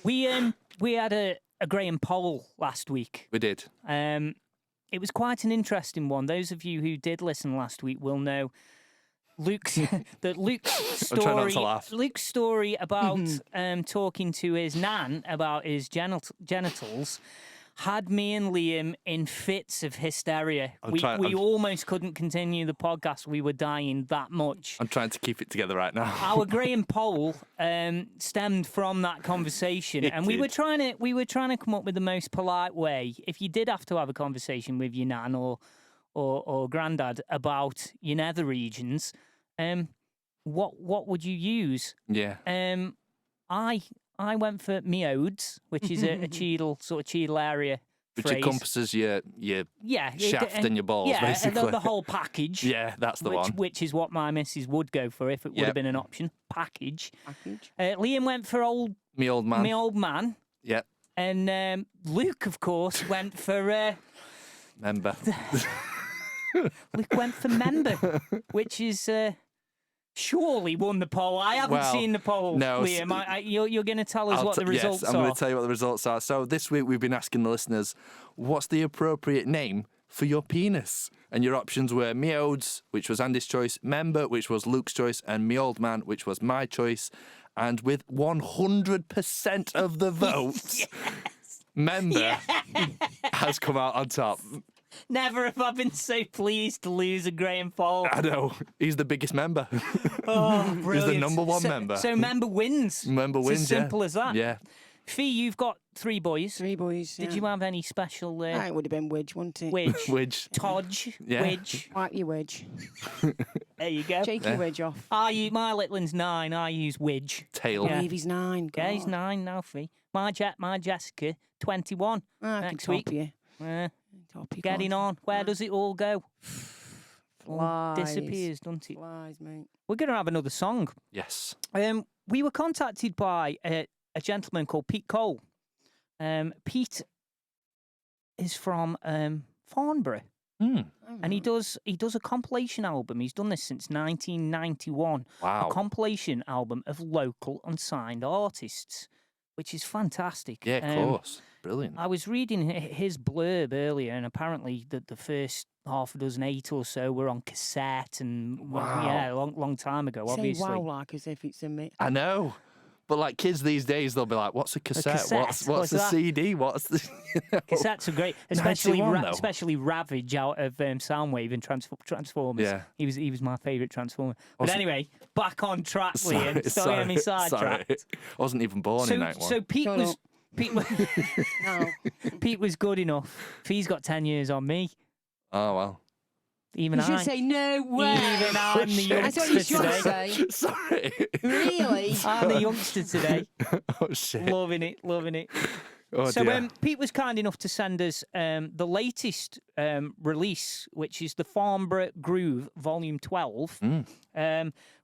We had a Graham poll last week. We did. It was quite an interesting one. Those of you who did listen last week will know Luke's trying not to laugh. Luke's story about talking to his nan about his genitals had me and Liam in fits of hysteria. We almost couldn't continue the podcast. We were dying that much. I'm trying to keep it together right now. Our Graham poll stemmed from that conversation, and we were trying to come up with the most polite way. If you did have to have a conversation with your nan or granddad about your nether regions, what would you use? Yeah. I went for meodes, which is a Cheadle area Which phrase. encompasses your shaft and your balls, basically. the whole package. Yeah, that's the one. Which is what my missus would go for if it would have been an option. Package. Liam went for Me old man. Me old man. Yep. And Luke, of course, went for... Member. Luke went for member, which is... surely won the poll. I haven't seen the poll, no, Liam. You're going to tell us what the results are. Yes, I'm going to tell you what the results are. So this week we've been asking the listeners, what's the appropriate name for your penis? And your options were Meodes, which was Andy's choice, Member, which was Luke's choice, and Me Old Man, which was my choice. And with 100% of the votes, Member has come out on top. Never have I been so pleased to lose a Graham poll. I know. He's the biggest member. Oh, brilliant. He's the number one member. So member wins. It's as simple as that. Yeah. Fee, you've got 3 boys. 3 boys, Did you have any special... it would have been Widge, wouldn't it? Widge. Todge. Yeah. Widge. Wipe your Widge. There you go. Take your Widge off. My little one's 9. I use Widge. Tail. I believe he's 9. Yeah, he's 9 now, Fee. My Jessica, 21 next week. Getting on. Where does it all go? Flies. Disappears, doesn't it? Flies, mate. We're going to have another song. Yes. We were contacted by a gentleman called Pete Cole. Pete is from Farnborough. And he does a compilation album. He's done this since 1991. Wow. A compilation album of local unsigned artists, which is fantastic. Yeah, of course. Brilliant. I was reading his blurb earlier, and apparently the first half a dozen 8 or so were on cassette, and a long time ago, obviously. Say wow like as if it's a myth. I know. But like kids these days, they'll be like, "What's a cassette? What's a CD? What's the?" Cassettes are great, especially 91, especially Ravage out of Soundwave and Transformers. Yeah, he was my favourite Transformer. But anyway, back on track, Liam. Sorry, I'm sidetracked. I wasn't even born in 91. So Pete was good enough. He's got 10 years on me. Oh well. You should say no way. Even I'm the youngster today. Say. Sorry. Really? I'm the youngster today. Oh shit. Loving it. Oh, so Pete was kind enough to send us the latest release, which is the Farnborough Groove Volume 12,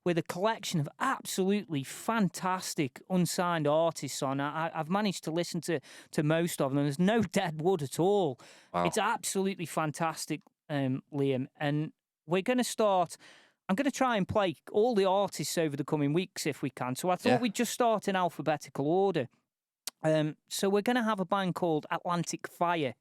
with a collection of absolutely fantastic unsigned artists on. I've managed to listen to most of them. There's no dead wood at all. Wow. It's absolutely fantastic, Liam. And we're going to start I'm going to try and play all the artists over the coming weeks if we can. So I thought we'd just start in alphabetical order. So we're going to have a band called Atlantic Fire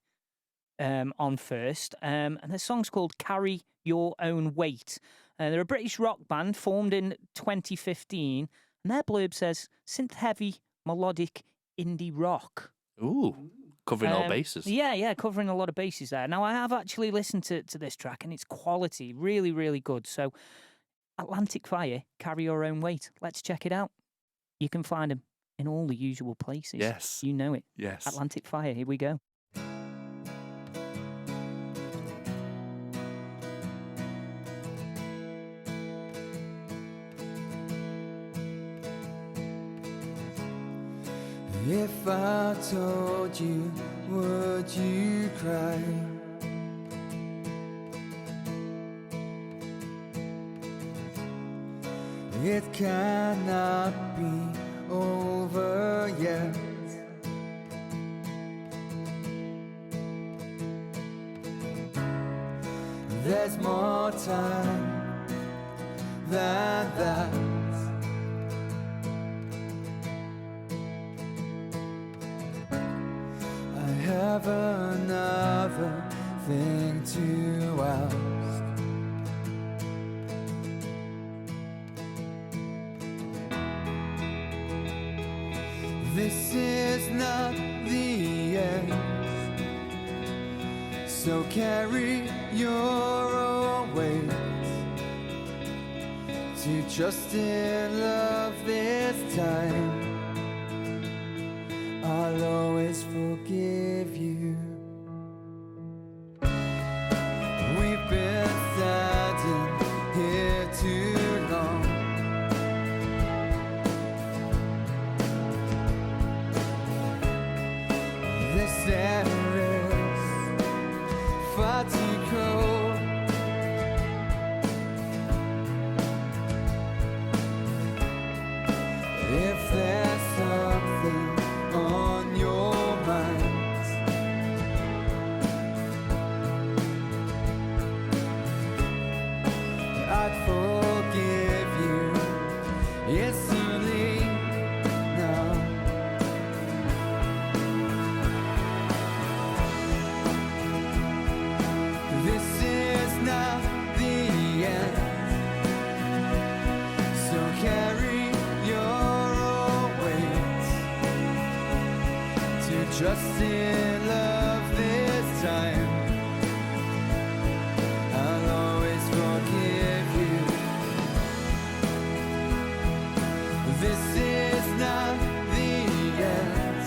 on first. And the song's called Carry Your Own Weight. They're a British rock band formed in 2015. And their blurb says, synth-heavy, melodic, indie rock. Ooh. Covering all bases. Yeah, covering a lot of bases there. Now, I have actually listened to this track, and it's quality, really, really good. So, Atlantic Fire, Carry Your Own Weight. Let's check it out. You can find them in all the usual places. Yes. You know it. Yes. Atlantic Fire, here we go. If I told you, would you cry? It cannot be over yet. There's more time than that. I have another thing to ask. This is not the end, so carry your own weight. To trust in love this time, I'll always forgive you. We've been standing here too long. This air is far too cold. If there's something on your mind, I'd forgive you instantly now. This is not the end, so carry your own weight. To trust in love this time, I'll always forgive you. This is not the end,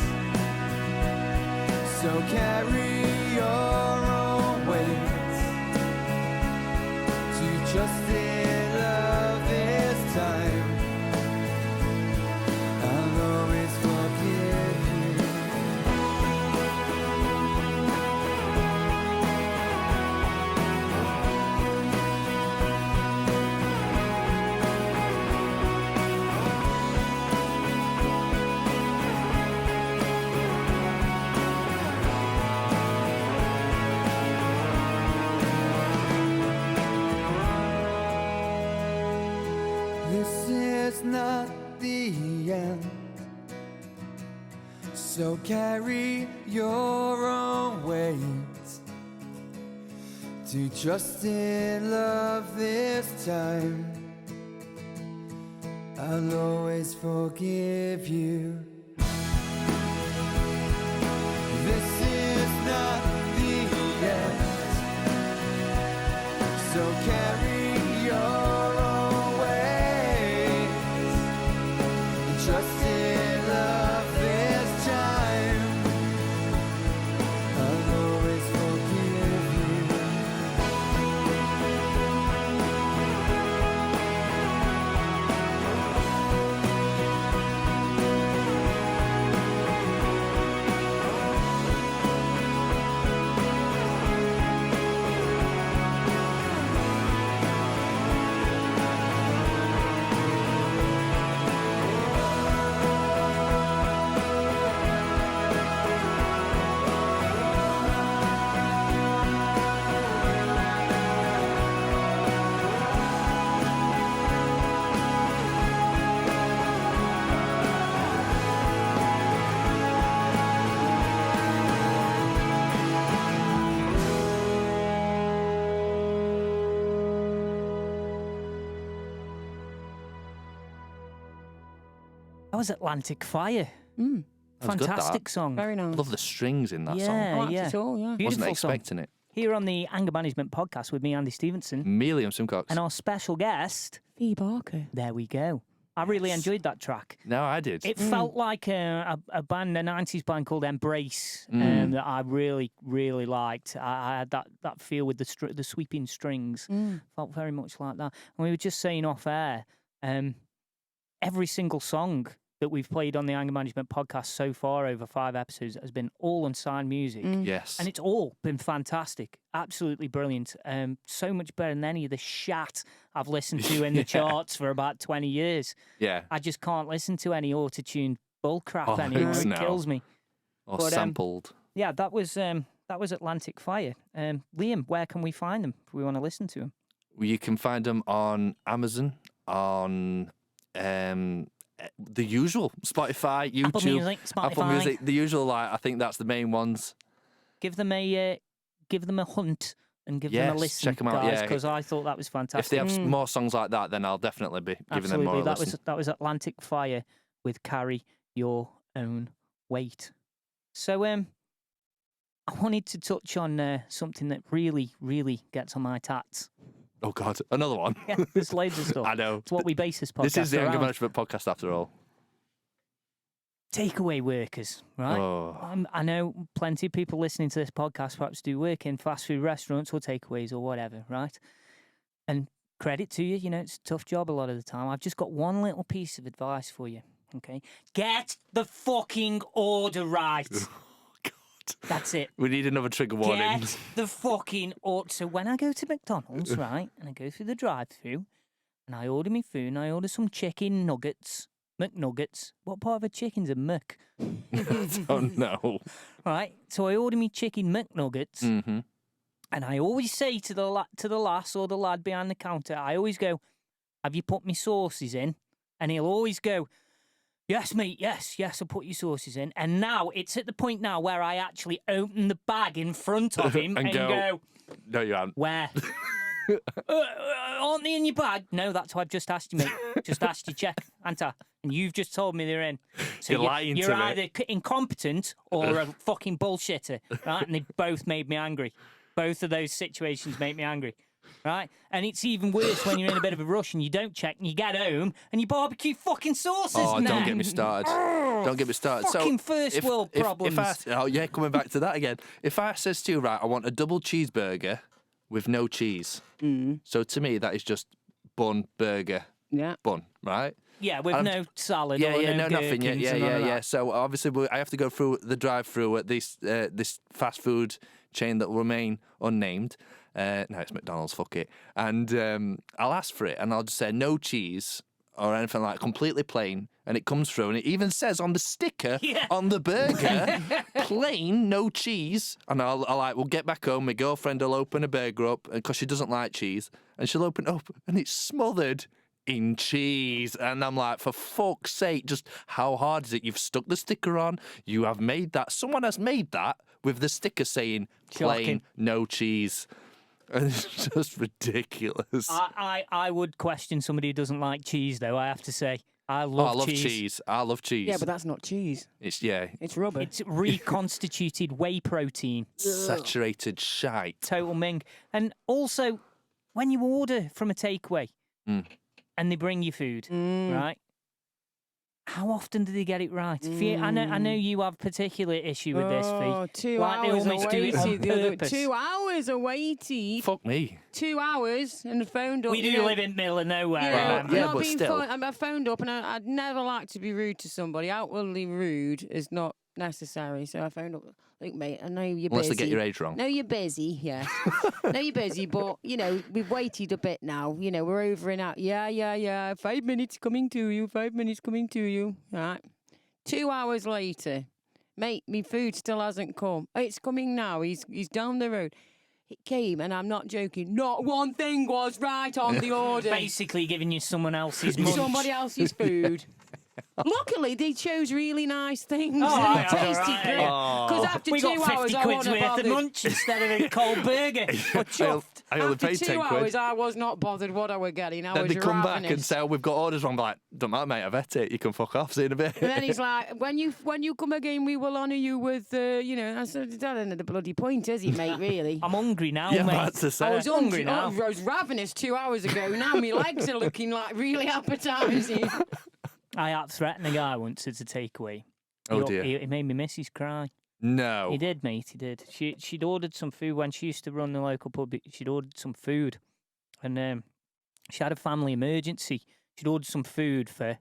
so carry your own weight. To trust in love this time, I'll always forgive you. This is not the end, so carry your own weight. To trust in love this time, I'll always forgive you. This is not the end, so carry your own weight. Trust in love this time, I'll always forgive you. was Atlantic Fire. Mm. That was good, Fantastic that. song. Very nice. Love the strings in that song. I liked Yeah. it all, yeah. Beautiful Wasn't song. expecting it. Here on the Anger Management Podcast with me, Andy Stevenson, Milliam Simcox. and our special guest. Fiona Barker. There we go. I really enjoyed that track. No, I did. It felt like a band, a 90s band called Embrace, that I really, really liked. I had that feel with the sweeping strings. Felt very much like that. And we were just saying off air, every single song that we've played on the Anger Management Podcast so far over 5 episodes has been all unsigned music. Yes. And it's all been fantastic. Absolutely brilliant. So much better than any of the shat I've listened to in the charts for about 20 years. Yeah. I just can't listen to any auto-tuned bullcrap anymore. it's It no. kills me. Or But, sampled. Yeah, that was Atlantic Fire. Liam, where can we find them if we want to listen to them? You can find them on Amazon, on the usual Spotify, YouTube, Apple Music, Spotify. Apple Music, the usual. Like, I think that's the main ones. Give them a hunt and give them Yes, a listen, check 'em out, guys, yeah. because I thought that was fantastic. If they have more songs like that, then I'll definitely be giving them more Absolutely, a listen. that was Atlantic Fire with Carry Your Own Weight. So I wanted to touch on something that really, really gets on my tats. Oh God, another one. Yeah, there's loads of stuff. I know. It's what we base this podcast This is the Anger around. Management Podcast after all. Takeaway workers, right? Oh. I know plenty of people listening to this podcast perhaps do work in fast food restaurants or takeaways or whatever, right? And credit to you, you know, it's a tough job a lot of the time. I've just got one little piece of advice for you, okay? Get the fucking order right. That's it. We need another trigger warning. Get the fucking order. So when I go to McDonald's, right, and I go through the drive-thru, and I order my food, and I order some chicken nuggets, McNuggets. What part of a chicken's a Mc? Oh no. Right. So I order me chicken McNuggets, Mm-hmm. and I always say to the lass or the lad behind the counter, I always go, "Have you put me sauces in?" And he'll always go, "Yes, mate, yes, I put your sauces in." And now it's at the point now where I actually open the bag in front of him And and go, go, No, you haven't. "Where? Aren't they in your bag?" "No, that's what I've just asked you, mate. Just asked you, check, Anta. And you've just told me they're in." So You're lying you're to me. either incompetent or a fucking bullshitter, right? And they both made me angry. Both of those situations make me angry. Right? And it's even worse when you're in a bit of a rush and you don't check and you get home and you barbecue fucking sauces Oh, in don't there. get me started. Don't get me started. Fucking first world problems. Oh, yeah, coming back to that again. If I says to you, right, I want a double cheeseburger with no cheese. So to me, that is just bun, burger, Yeah. bun, right? Yeah, with no salad Yeah, or yeah, no nothing. Yeah, gherkins yeah, and none yeah, of yeah. that. So obviously, I have to go through the drive-through at this fast food chain that will remain unnamed. No, it's McDonald's. Fuck it. And I'll ask for it, and I'll just say no cheese or anything like completely plain. And it comes through, and it even says on the sticker on the burger, plain, no cheese. And I'll like, we'll get back home. My girlfriend will open a burger up because she doesn't like cheese, and she'll open it up, and it's smothered in cheese. And I'm like, for fuck's sake, just how hard is it? You've stuck the sticker on. You have made that. Someone has made that with the sticker saying plain, Shocking. no cheese. And it's just ridiculous. I would question somebody who doesn't like cheese, though, I have to say. I love cheese. I love cheese. Yeah, but that's not cheese. It's rubber. It's reconstituted whey protein. saturated shite. Total ming. And also, when you order from a takeaway and they bring you food, right? How often do they get it right? I know you have a particular issue with this, Fee. 2 Like they hours almost do it on awaited. The other- purpose. 2 hours awaited. Fuck me. 2 hours and phoned up. We do live in the middle of nowhere, You know, remember? yeah, not but being still. I phoned up and I'd never like to be rude to somebody. Outwardly rude is not necessary. So I phoned up. Look, mate, I know you're Unless busy. they get your age wrong. No, you're busy, yeah. No, you're busy, but, you know, we've waited a bit now. You know, we're over and out. Yeah. 5 minutes coming to you. 5 minutes coming to you. All right. 2 hours later, mate, my food still hasn't come. Oh, it's coming now. He's down the road. It came, and I'm not joking. Not one thing was right on the order. Basically giving you someone else's money. Somebody else's food. Luckily, they chose really nice things Oh, and yeah, tasty right, grip. yeah. Because after We 2 got hours, 50 I quid's wasn't worth of bothered. lunch instead of a cold burger. Or chuffed. I only After paid 2 £10. hours, I was not bothered what I were getting. I Then was they come back ravenous. and say, oh, we've got orders wrong. I'm like, don't matter, mate, I've ate it. You can fuck off. See you in a bit. And then he's like, when you come again, we will honour you with, I said, that ain't the bloody point, is he, mate, really? I'm hungry now, Yeah, mate. that's the I was say. hungry now. I was ravenous 2 hours ago. Now my legs are looking like really appetising. I had threatened a guy once at a takeaway. Oh, dear. He made me missus cry. No. He did, mate. He did. She'd ordered some food when she used to run the local pub. She'd ordered some food, and she had a family emergency. She'd ordered some food for,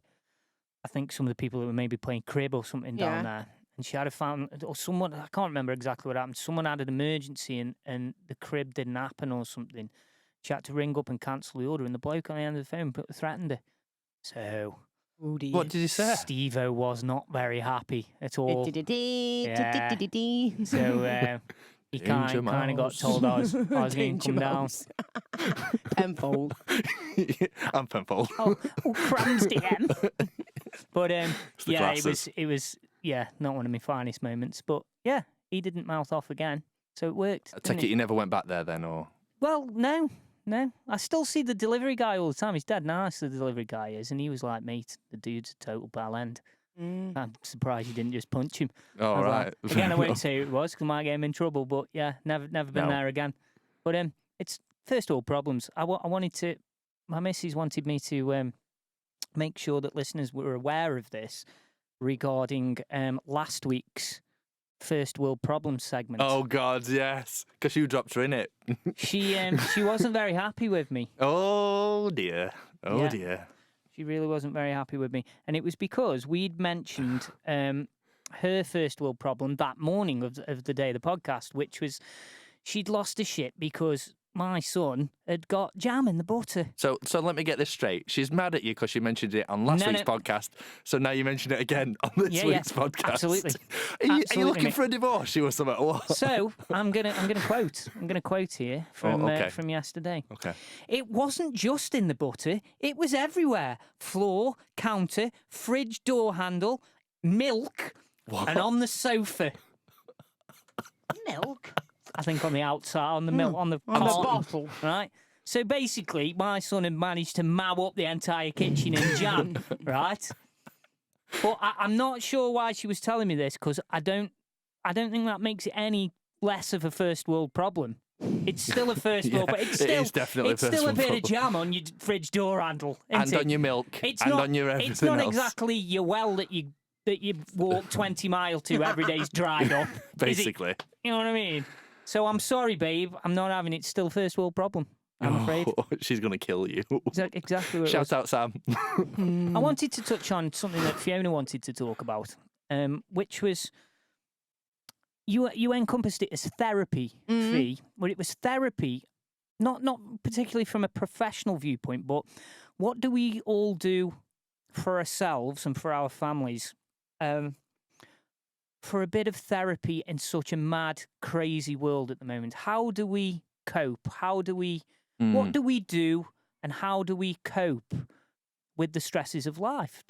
I think, some of the people that were maybe playing crib or something down there. And she had a family, or someone, I can't remember exactly what happened. Someone had an emergency and the crib didn't happen or something. She had to ring up and cancel the order, and the bloke on the end of the phone threatened her. So, What did he say? Steve-O was not very happy at all. So he kind of got told I was going to come down. Penfold. I'm Penfold. Oh, crumbs DM. But the yeah, glasses. it was not one of my finest moments. But yeah, he didn't mouth off again, so it worked. I take it you never went back there then, or? Well, no. I still see the delivery guy all the time. He's dead nice, the delivery guy is, and he was like, mate, the dude's a total bell end. I'm surprised you didn't just punch him. Oh, right. Like, again, I won't say who it was because I might get him in trouble, but yeah, never been there again. But it's first world problems. My missus wanted me to make sure that listeners were aware of this regarding last week's first world problems segment. Oh, God, yes. Because you dropped her in it. She wasn't very happy with me. Oh, dear. Oh, Yeah. dear. She really wasn't very happy with me. And it was because we'd mentioned her first world problem that morning of the day of the podcast, which was she'd lost her shit because my son had got jam in the butter. So let me get this straight. She's mad at you because you mentioned it on last week's podcast. So now you mention it again on this week's podcast. Absolutely. Are you looking mate. for a divorce? She was something. What? So I'm gonna quote here from yesterday. Okay. It wasn't just in the butter; it was everywhere: floor, counter, fridge door handle, milk, and on the sofa. Milk. I think on the outside, on the milk, on the bottle, right? So basically, my son had managed to mow up the entire kitchen in jam, right? But I'm not sure why she was telling me this because I don't think that makes it any less of a first world problem. It's still a first world, but it's still a bit of jam on your fridge door handle, and on your milk, on your everything It's not else. exactly your well that you walk 20 miles to every day's dried up. Basically. You know what I mean? So I'm sorry, babe. I'm not having it. Still a first world problem, I'm afraid. She's going to kill you. Exactly what it was. Shout out, Sam. I wanted to touch on something that Fiona wanted to talk about, which was you encompassed it as therapy, Fee, but it was therapy, not particularly from a professional viewpoint, but what do we all do for ourselves and for our families for a bit of therapy in such a mad, crazy world at the moment? How do we cope? What do we do, and how do we cope with the stresses of life?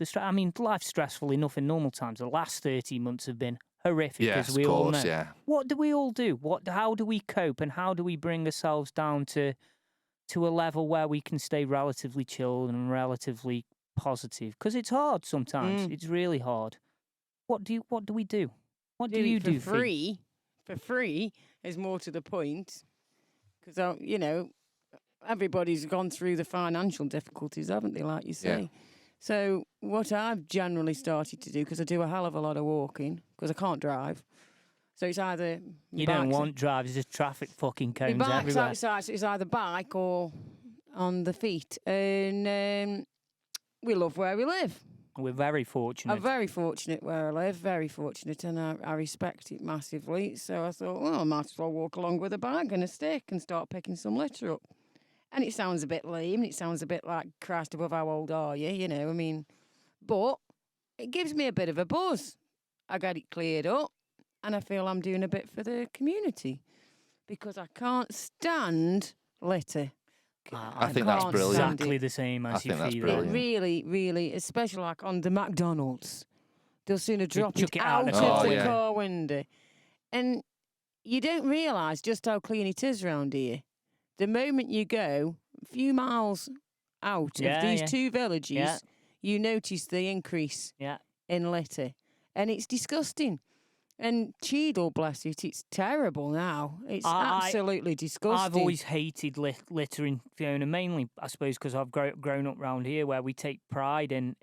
Life's stressful enough in normal times. The last 13 months have been horrific, as we all know. Yeah. What do we all do? How do we cope, and how do we bring ourselves down to a level where we can stay relatively chilled and relatively positive? Because it's hard sometimes. It's really hard. What do we do? What do you do for free? For free is more to the point, because everybody's gone through the financial difficulties, haven't they? Like you say. Yeah. So what I've generally started to do, because I do a hell of a lot of walking, because I can't drive. So it's either you don't want drives, there's traffic fucking cones everywhere. Outside, so it's either bike or on the feet, and we love where we live. We're very fortunate. I'm very fortunate where I live, very fortunate, and I respect it massively. So I thought, well, I might as well walk along with a bag and a stick and start picking some litter up. And it sounds a bit lame, and it sounds a bit like, Christ above, how old are you? But it gives me a bit of a buzz. I get it cleared up, and I feel I'm doing a bit for the community, because I can't stand litter. I think that's can't brilliant. stand Exactly it. the same I as you think that's feel. brilliant. It really, really, especially like on the McDonald's, they'll sooner drop chuck it it out out the car of the window. car window. And you don't realise just how clean it is round here. The moment you go a few miles out of these two villages, you notice the increase in litter. And it's disgusting. And Cheadle, bless it, it's terrible now. It's absolutely disgusting. I've always hated littering, Fiona, mainly, I suppose, because I've grown up round here where we take pride in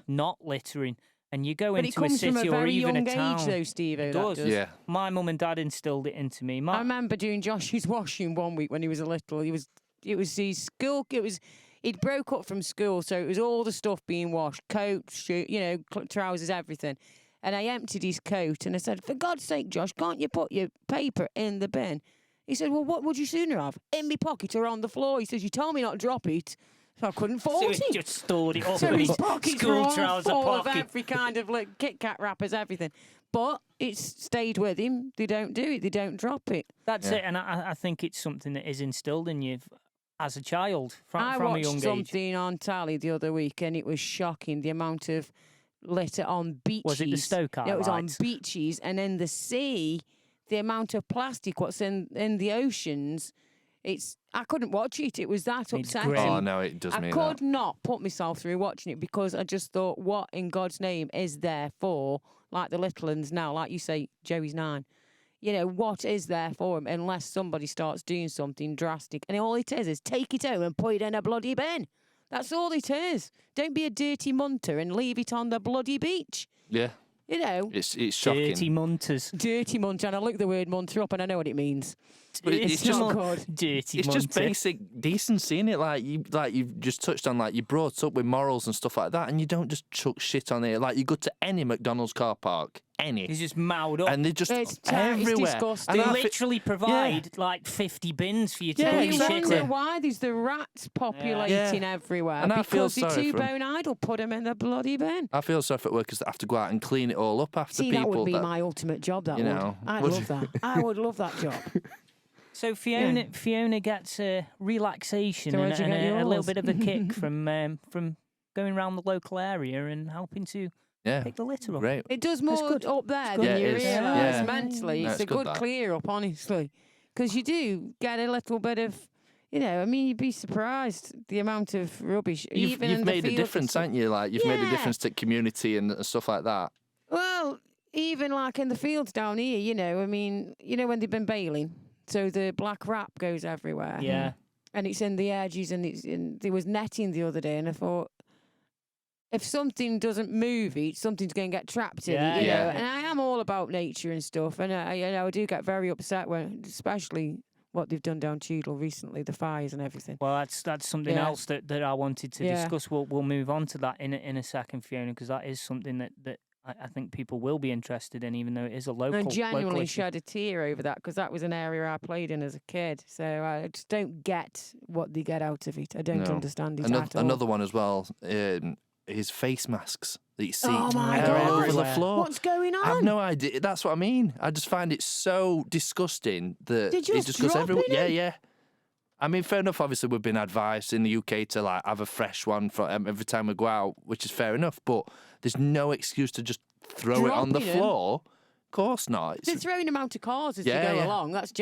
not littering. And you go into a city or even a town. But it comes from a very young age, though, Steve. It does. Yeah. My mum and dad instilled it into me. I remember doing Josh's washing one week when he was a little. It was his school. He'd broke up from school, so it was all the stuff being washed, coat, shoe, trousers, everything. And I emptied his coat and I said, "For God's sake, Josh, can't you put your paper in the bin?" He said, "Well, what would you sooner have? In my pocket or on the floor?" He says, "You told me not to drop it." So I couldn't fault So him. he just stored it up So in his his pockets school were all trouser full pocket. of every kind of Kit Kat wrappers, everything. But it's stayed with him. They don't do it. They don't drop it. That's it. And I think it's something that is instilled in you as a child from I a young watched age. something on tally the other week, and it was shocking the amount of litter on beaches. Was it the Stoke It was on highlights? beaches, and in the sea, the amount of plastic what's in the oceans. I couldn't watch it. It was that It's upsetting. great. Oh, no, it does I mean could that. not put myself through watching it because I just thought, what in God's name is there for, like the little ones now, like you say, Joey's 9. What is there for him unless somebody starts doing something drastic? And all it is take it home and put it in a bloody bin. That's all it is. Don't be a dirty munter and leave it on the bloody beach. Yeah. It's shocking. Dirty munters. Dirty munter. And I look the word munter up and I know what it means. But it's It's just not good. Dirty It's munter. just basic decency, innit? Like you've just touched on, like you brought up with morals and stuff like that, and you don't just chuck shit on it. Like you go to any McDonald's car park, any, He's just mowed up. and they're just It's everywhere. disgusting. They And I thi- literally provide like 50 bins for you to Yeah, put Well, your you shit wonder in. why there's the rats populating Yeah. everywhere. And I feel because the sorry for 'em. T-bone idol put them in the bloody bin. I feel sorry for workers that have to go out and clean it all up after See, people. that would be my ultimate job, that you would. know, I'd would- love that. I would love that job. So Fiona gets a relaxation So and, where'd you get a little yours? bit of a kick from going around the local area and helping to Yeah, pick the litter up. great. It does more good. up there good. than Yeah, you it is. realise Yeah. mentally. No, It's a it's good, good that. clear up, honestly. Because you do get a little bit of, you'd be surprised the amount of rubbish. even You've in made the a fields and difference, stuff. haven't you? Like you've made a Yeah. difference to community and stuff like that. Well, even like in the fields down here, when they've been baling, so the black wrap goes everywhere. Yeah. And it's in the edges, and there was netting the other day, and I thought, if something doesn't move it, something's going to get trapped in Yeah, it, yeah. And I am all about nature and stuff, and I do get very upset when, especially what they've done down Cheadle recently, the fires and everything. Well, that's something Yeah. else that I wanted to Yeah. discuss. We'll move on to that in a second, Fiona, because that is something that I think people will be interested in, even though it is a local. I local genuinely issue. shed a tear over that because that was an area I played in as a kid. So I just don't get what they get out of it. I don't No. understand it Another, at all. another one as well is face masks that you see Oh my all God. over the Everywhere. floor. What's going on? I have no idea. That's what I mean. I just find it so disgusting that They it just just goes drop everywhere. it Yeah, in. yeah. I mean, fair enough. Obviously, we've been advised in the UK to like have a fresh one for every time we go out, which is fair enough. But there's no excuse to just throw it on the Dropping 'em. floor. Of course not. They're throwing them out of cars as Yeah, they go yeah. along. That's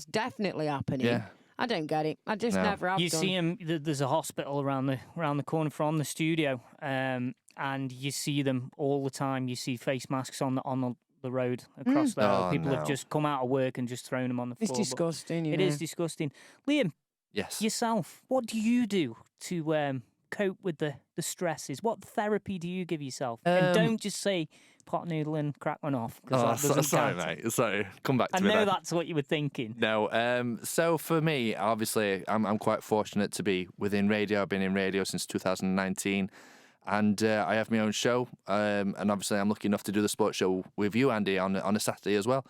definitely happening. Yeah. I don't get it. I just No. never have You done. see them. There's a hospital around the corner from the studio, and you see them all the time. You see face masks on the road across there. Oh, People no. have just come out of work and just thrown them on the It's floor. but disgusting. It is disgusting. Liam, Yes. yourself, what do you do to cope with the stresses? What therapy do you give yourself? And don't just say pot noodle and crack one off. 'Cause Oh, that doesn't sorry, count. mate. Sorry. Come back to I me. know then. that's what you were thinking. No. So for me, obviously, I'm quite fortunate to be within radio. I've been in radio since 2019, and I have my own show. And obviously, I'm lucky enough to do the sports show with you, Andy, on a Saturday as well.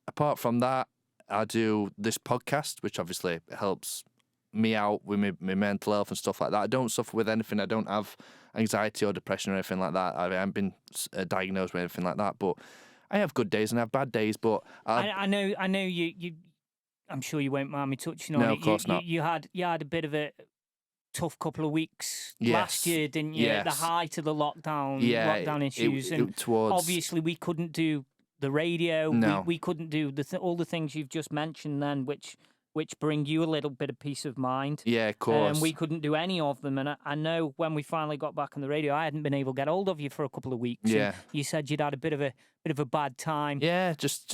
Apart from that, I do this podcast, which obviously helps me out with my mental health and stuff like that. I don't suffer with anything. I don't have anxiety or depression or anything like that. I haven't been diagnosed with anything like that, but I have good days and I have bad days. But I know you. I'm sure you won't mind me touching on No, it. of course not. You had a bit of a tough couple of weeks Yes. last year, didn't you? At the Yes. height of the lockdown issues, and towards... obviously we couldn't do the radio. No. We couldn't do all the things you've just mentioned then, which bring you a little bit of peace of mind. Yeah, of course. We couldn't do any of them. And I know when we finally got back on the radio, I hadn't been able to get hold of you for a couple of weeks. Yeah. And you said you'd had a bit of a bad time. Yeah, just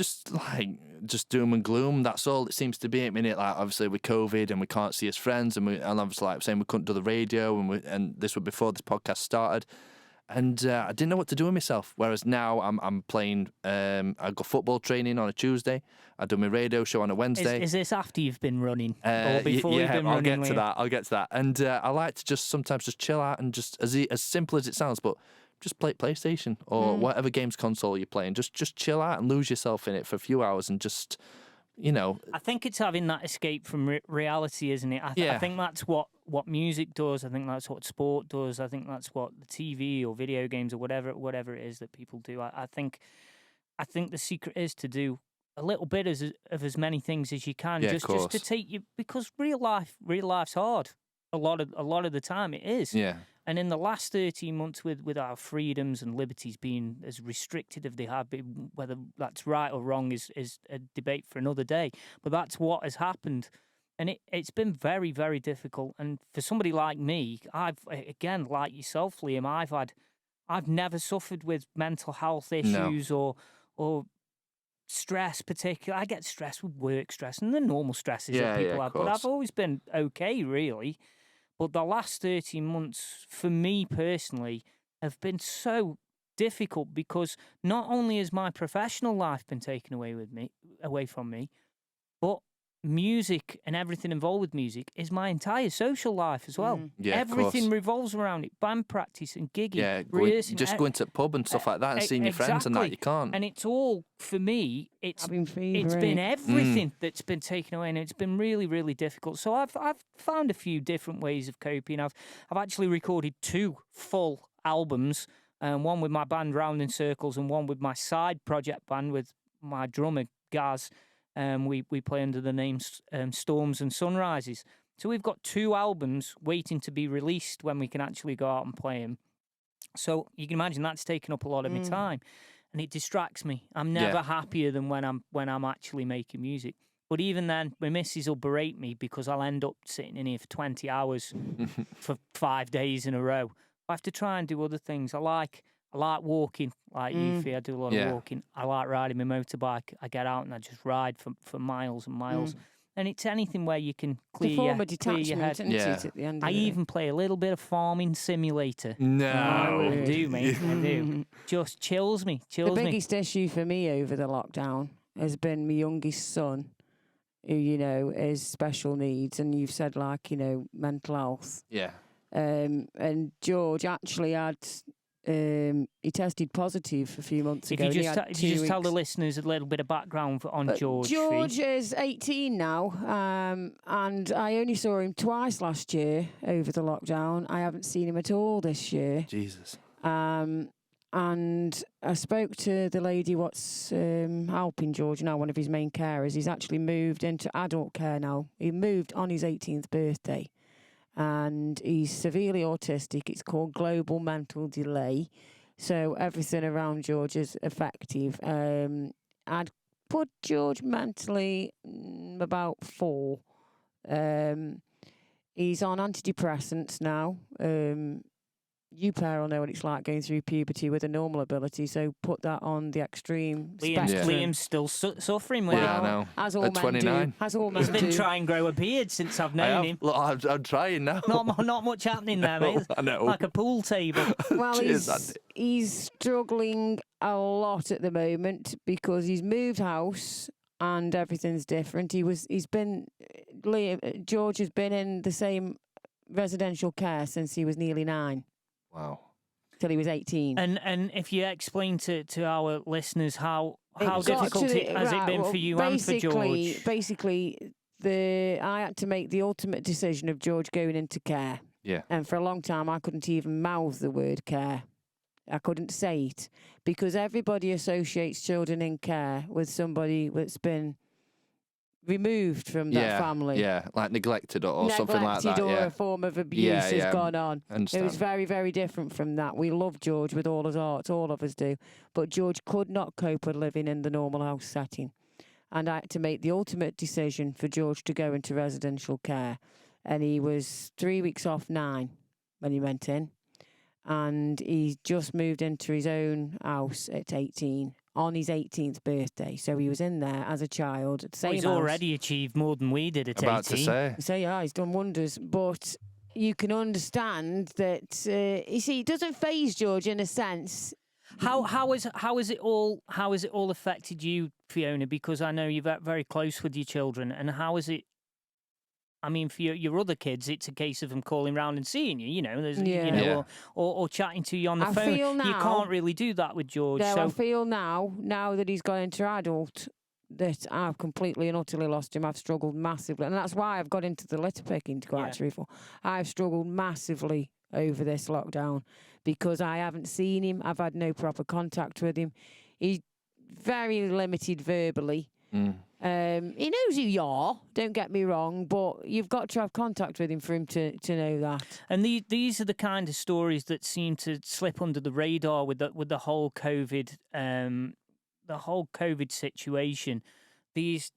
doom and gloom. That's all it seems to be at the minute. Like, obviously with COVID and we can't see his friends, and obviously like saying we couldn't do the radio, and this was before this podcast started. And I didn't know what to do with myself. Whereas now I'm playing. I got football training on a Tuesday. I do my radio show on a Wednesday. Is this after you've been running or before you've been running? I'll get to that. And I like to sometimes just chill out and just as simple as it sounds, but just play PlayStation or whatever games console you're playing. Just chill out and lose yourself in it for a few hours and just. I think it's having that escape from reality, isn't it? I think that's what music does. I think that's what sport does. I think that's what the TV or video games or whatever it is that people do. I think the secret is to do a little bit of as many things as you can, just to take you, because real life's hard. A lot of the time it is. Yeah. And in the last 13 months, with our freedoms and liberties being as restricted as they have been, whether that's right or wrong is a debate for another day. But that's what has happened. And it's been very, very difficult. And for somebody like me, again, like yourself, Liam, I've never suffered with mental health issues or stress particularly. I get stressed with work stress and the normal stresses that people have. But I've always been okay, really. But the last 13 months, for me personally, have been so difficult because not only has my professional life been taken away from me, but music and everything involved with music is my entire social life as well. Yeah, everything revolves around it. Band practice and gigging, rehearsing. Going to the pub and stuff like that and seeing your friends and that, you can't. And it's all, for me, it's been everything that's been taken away, and it's been really, really difficult. So I've found a few different ways of coping. I've actually recorded 2 full albums, one with my band Round in Circles and one with my side project band with my drummer Gaz. We play under the name Storms and Sunrises. So we've got 2 albums waiting to be released when we can actually go out and play them. So you can imagine that's taken up a lot of my time, and it distracts me. I'm never happier than when I'm actually making music. But even then, my missus will berate me because I'll end up sitting in here for 20 hours for 5 days in a row. I have to try and do other things. I like walking, like you, Fee. I do a lot of walking. I like riding my motorbike. I get out and I just ride for miles and miles. And it's anything where you can clear your head. At the end of I even play a little bit of Farming Simulator. No. I do, mate. I do. Just chills me. The biggest issue for me over the lockdown has been my youngest son, who, is special needs. And you've said, mental health. Yeah. And George actually had... he tested positive a few months ago. If you just tell the listeners a little bit of background on George. George is 18 now, and I only saw him twice last year over the lockdown. I haven't seen him at all this year. Jesus. And I spoke to the lady what's helping George now, one of his main carers. He's actually moved into adult care now. He moved on his 18th birthday. And he's severely autistic. It's called global mental delay. So everything around George is effective. I'd put George mentally about 4. He's on antidepressants now. You pair will know what it's like going through puberty with a normal ability, so put that on the extreme spectrum. Liam's still suffering with it. I know. As all men do. He's been trying to grow a beard since I've known him. Look, I'm trying now. Not much happening there, mate. I know. Like a pool table. Well, he's struggling a lot at the moment because he's moved house and everything's different. George has been in the same residential care since he was nearly 9. Wow. Till he was 18. And if you explain to our listeners how difficult has it been for you and for George? Basically, I had to make the ultimate decision of George going into care. Yeah. And for a long time, I couldn't even mouth the word care. I couldn't say it because everybody associates children in care with somebody that's been removed from that family. Yeah, like neglected or something like that. Or a form of abuse has gone on. It was very, very different from that. We love George with all his arts, all of us do. But George could not cope with living in the normal house setting. And I had to make the ultimate decision for George to go into residential care. And he was 3 weeks off 9 when he went in. And he just moved into his own house at 18. On his 18th birthday. So he was in there as a child. He's already achieved more than we did at 18. About to say. So yeah, he's done wonders. But you can understand that, you see, it doesn't faze George in a sense. How has it all affected you, Fiona? Because I know you're very close with your children. And how is it? I mean, for your other kids, it's a case of them calling round and seeing you, or chatting to you on the phone. Feel now, you can't really do that with George. No, so I feel now that he's gone into adult, that I've completely and utterly lost him. I've struggled massively. And that's why I've got into the litter picking to go out for. I've struggled massively over this lockdown because I haven't seen him. I've had no proper contact with him. He's very limited verbally. He knows who you are, don't get me wrong, but you've got to have contact with him for him to know that. And these are the kind of stories that seem to slip under the radar with the whole COVID situation. These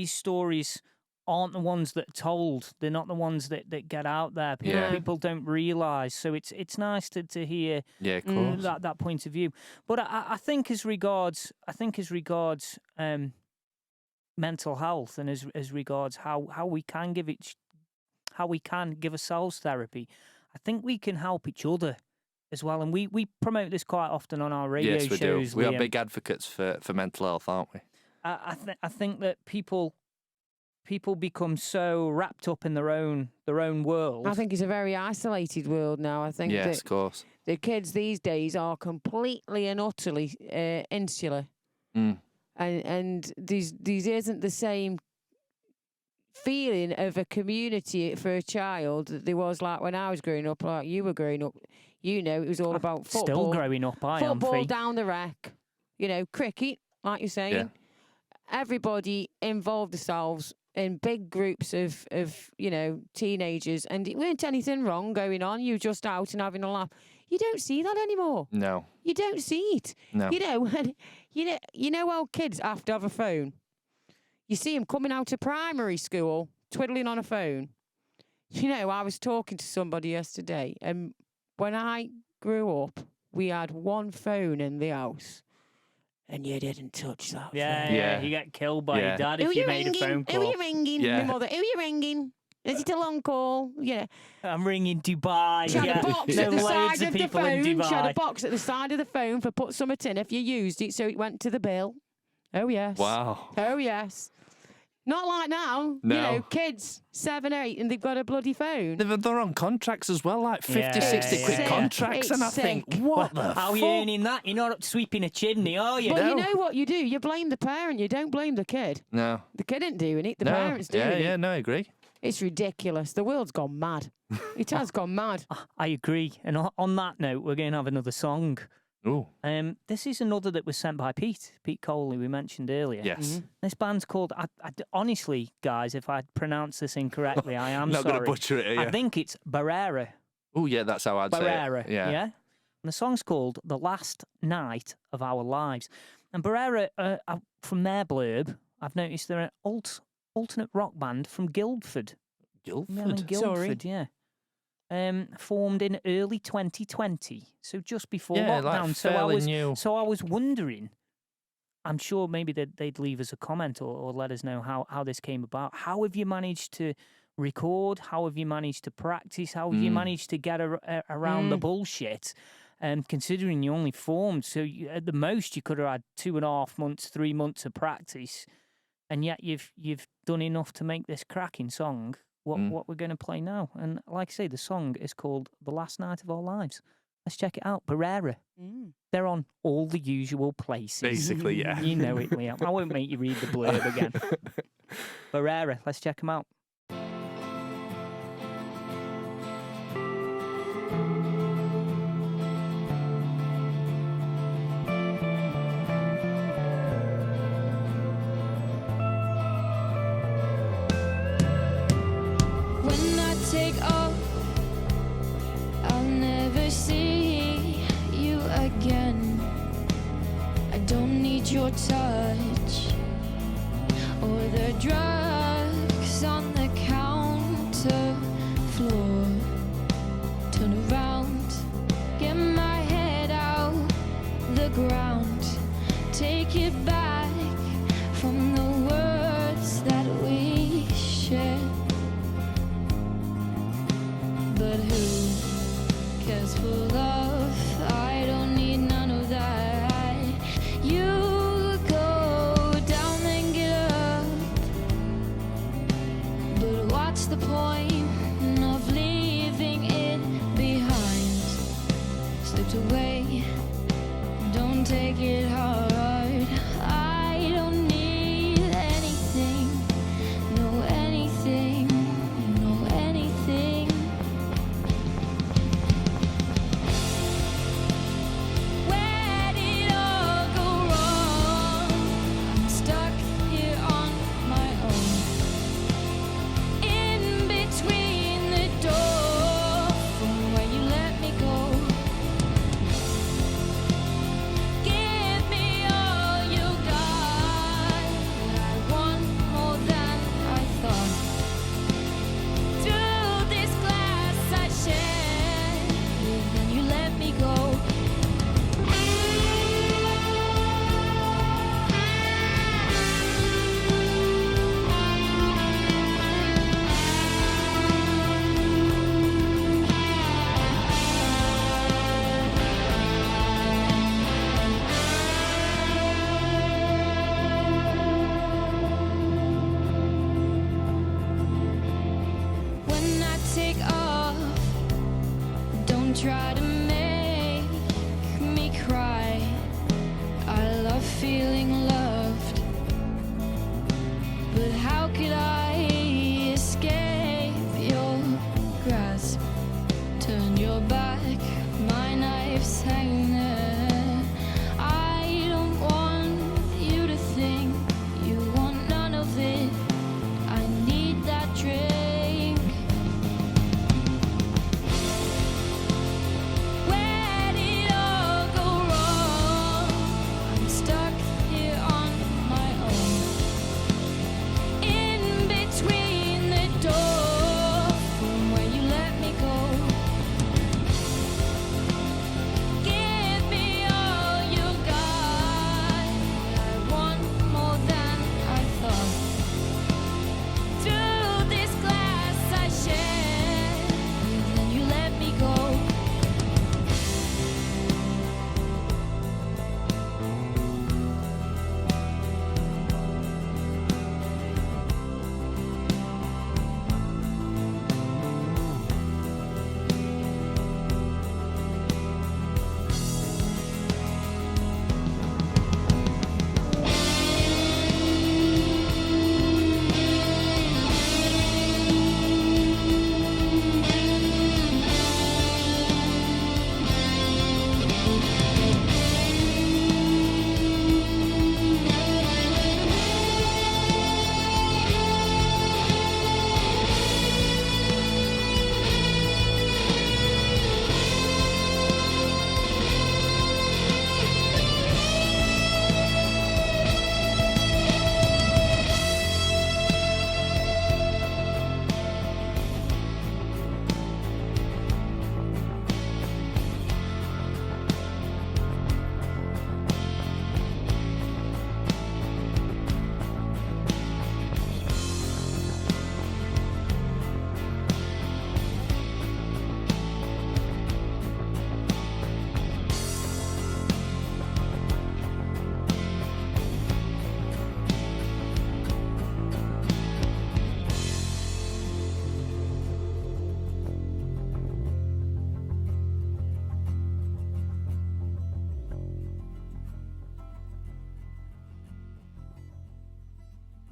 stories aren't the ones that are told. They're not the ones that get out there. People don't realise. So it's nice to hear that point of view. But I think as regards mental health and as regards how we can give ourselves therapy, I think we can help each other as well. And we promote this quite often on our radio shows. Yes, we do. We are big advocates for mental health, aren't we? I think that people become so wrapped up in their own world. I think it's a very isolated world now. I think yes, of course. The kids these days are completely and utterly insular. And these isn't the same feeling of a community for a child that there was like when I was growing up, like you were growing up. It was all about football. Still growing up, football down the rec. Cricket, like you're saying. Yeah. Everybody involved themselves in big groups of teenagers, and it weren't anything wrong going on. You were just out and having a laugh. You don't see that anymore. No. You don't see it. No. How kids have to have a phone. You see them coming out of primary school, twiddling on a phone. I was talking to somebody yesterday, and when I grew up, we had one phone in the house, and you didn't touch that phone. Yeah. You get killed by your dad if you made a phone call. Who are you ringing? Yeah. My mother, who are you ringing? Is it a long call? Yeah. I'm ringing Dubai. She had a box at the side of the phone. She had a box at the side of the phone for put something in if you used it, so it went to the bill. Oh, yes. Wow. Oh, yes. Not like now. No. Kids, 7, 8, and they've got a bloody phone. They're on contracts as well, like 50, 60 quid contracts. And I think, what the fuck? How are you earning that? You're not sweeping a chimney, are you? Well, you know what you do? You blame the parent. You don't blame the kid. No. The kid ain't doing it. The parent's doing it. Yeah, no, I agree. It's ridiculous. The world's gone mad. It has gone mad. I agree. And on that note, we're going to have another song. Oh. This is another that was sent by Pete Coley, we mentioned earlier. Yes. Mm-hmm. This band's called, honestly, guys, if I pronounce this incorrectly, I am Not sorry. going to butcher it, I think it's Barerra. Oh, yeah, that's how I'd Barerra, say it. Yeah. And the song's called The Last Night of Our Lives. And Barerra, from their blurb, I've noticed they're an alternate rock band from Guildford. Guildford? Guildford, yeah. Formed in early 2020, so just before lockdown. Like fairly new. So I was wondering, I'm sure maybe they'd leave us a comment or let us know how this came about. How have you managed to record? How have you managed to practice? How have you managed to get around the bullshit? Considering you only formed, so at the most you could have had 2.5 months, 3 months of practice, and yet you've done enough to make this cracking song. What we're going to play now. And like I say, the song is called The Last Night of Our Lives. Let's check it out. Barerra. They're on all the usual places. Basically, yeah. You know it, Liam. I won't make you read the blurb again. Barerra. Let's check them out. touch, or the drugs on the counter floor. Turn around, get my head out the ground, take it back from the words that we shared. But who cares for love? I don't need none of that. You go down and get up, but what's the point of leaving it behind? Slipped away, don't take it hard. I don't need anything, no anything, no anything. Where did it all go wrong? I'm stuck here on my own, in between the door from where you let me go. Give me all you got. I want more than I thought. Through this glass I shared, then you let me go. When I take off, don't try to make me cry. I love feeling loved, but how could I escape your grasp? Turn your back, my knife's hanging there. I don't want you to think you want none of it. I need that drink. Where did it all go wrong? I'm stuck here on my own, in between the door from where you let me go. Give me all you got. I want more than I thought. Through this glass I shared, then you let me go.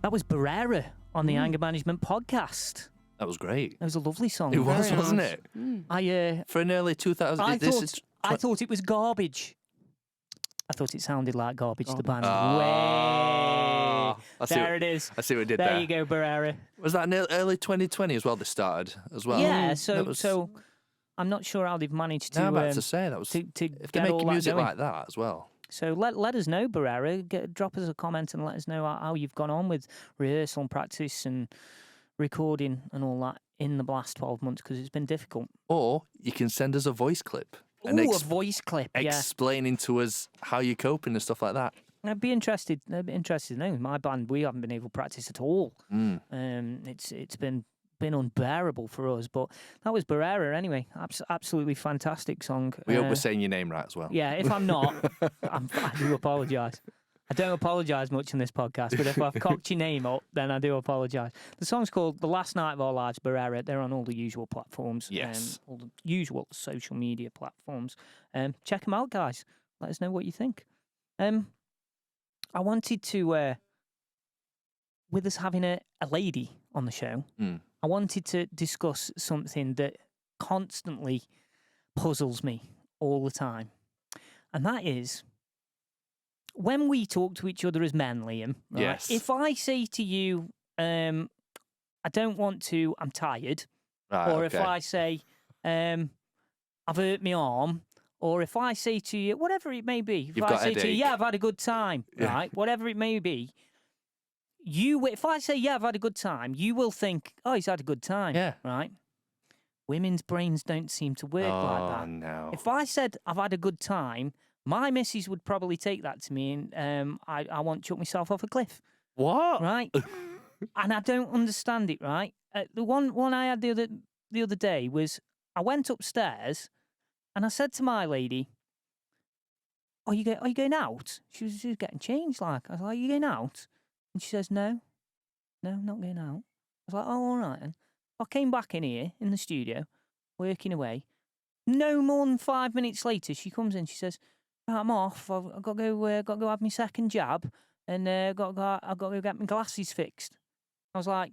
That was Barerra on the Anger Management podcast. That was great. It was a lovely song. It was, Very wasn't nice. it? For an early 2000s. I thought it was garbage. I thought it sounded like Garbage, the band. Ah, There it is. I see what we did there. There you go, Barerra. Was that in early 2020 as well? They started as well. Yeah, so I'm not sure how they've managed to. I'm about to say that was. to if get they're all making that music going. like that as well. So let us know, Barerra. Drop us a comment and let us know how you've gone on with rehearsal and practice and recording and all that in the last 12 months, because it's been difficult. Or you can send us a voice clip. A voice clip, explaining to us how you're coping and stuff like that. I'd be interested to know. My band, we haven't been able to practice at all. It's been unbearable for us, but that was Barerra anyway. Absolutely fantastic song. We hope we're saying your name right as well. Yeah, if I'm not, I do apologise. I don't apologise much on this podcast, but if I've cocked your name up, then I do apologise. The song's called The Last Night of Our Lives, Barerra. They're on all the usual platforms. Yes. All the usual social media platforms. Check them out, guys. Let us know what you think. I wanted to, with us having a lady on the show, I wanted to discuss something that constantly puzzles me all the time. And that is, when we talk to each other as men, Liam, right, yes. If I say to you, I don't want to, I'm tired, or if I say, I've hurt my arm, or if I say to you, whatever it may be, if I say to you, yeah, I've had a good time, right, whatever it may be, if I say, yeah, I've had a good time, you will think, oh, he's had a good time, right? Women's brains don't seem to work like that. No. If I said, I've had a good time, my missus would probably take that to me and I want to chuck myself off a cliff. What? Right? And I don't understand it, right? The one I had the other day was, I went upstairs and I said to my lady, are you going out? She was getting changed, like. I was like, are you going out? And she says, no, not going out. I was like, oh, all right then. I came back in here, in the studio, working away. No more than 5 minutes later, she comes in, she says, right, I'm off. I've got to go have my second jab, and I've got to go get my glasses fixed. I was like,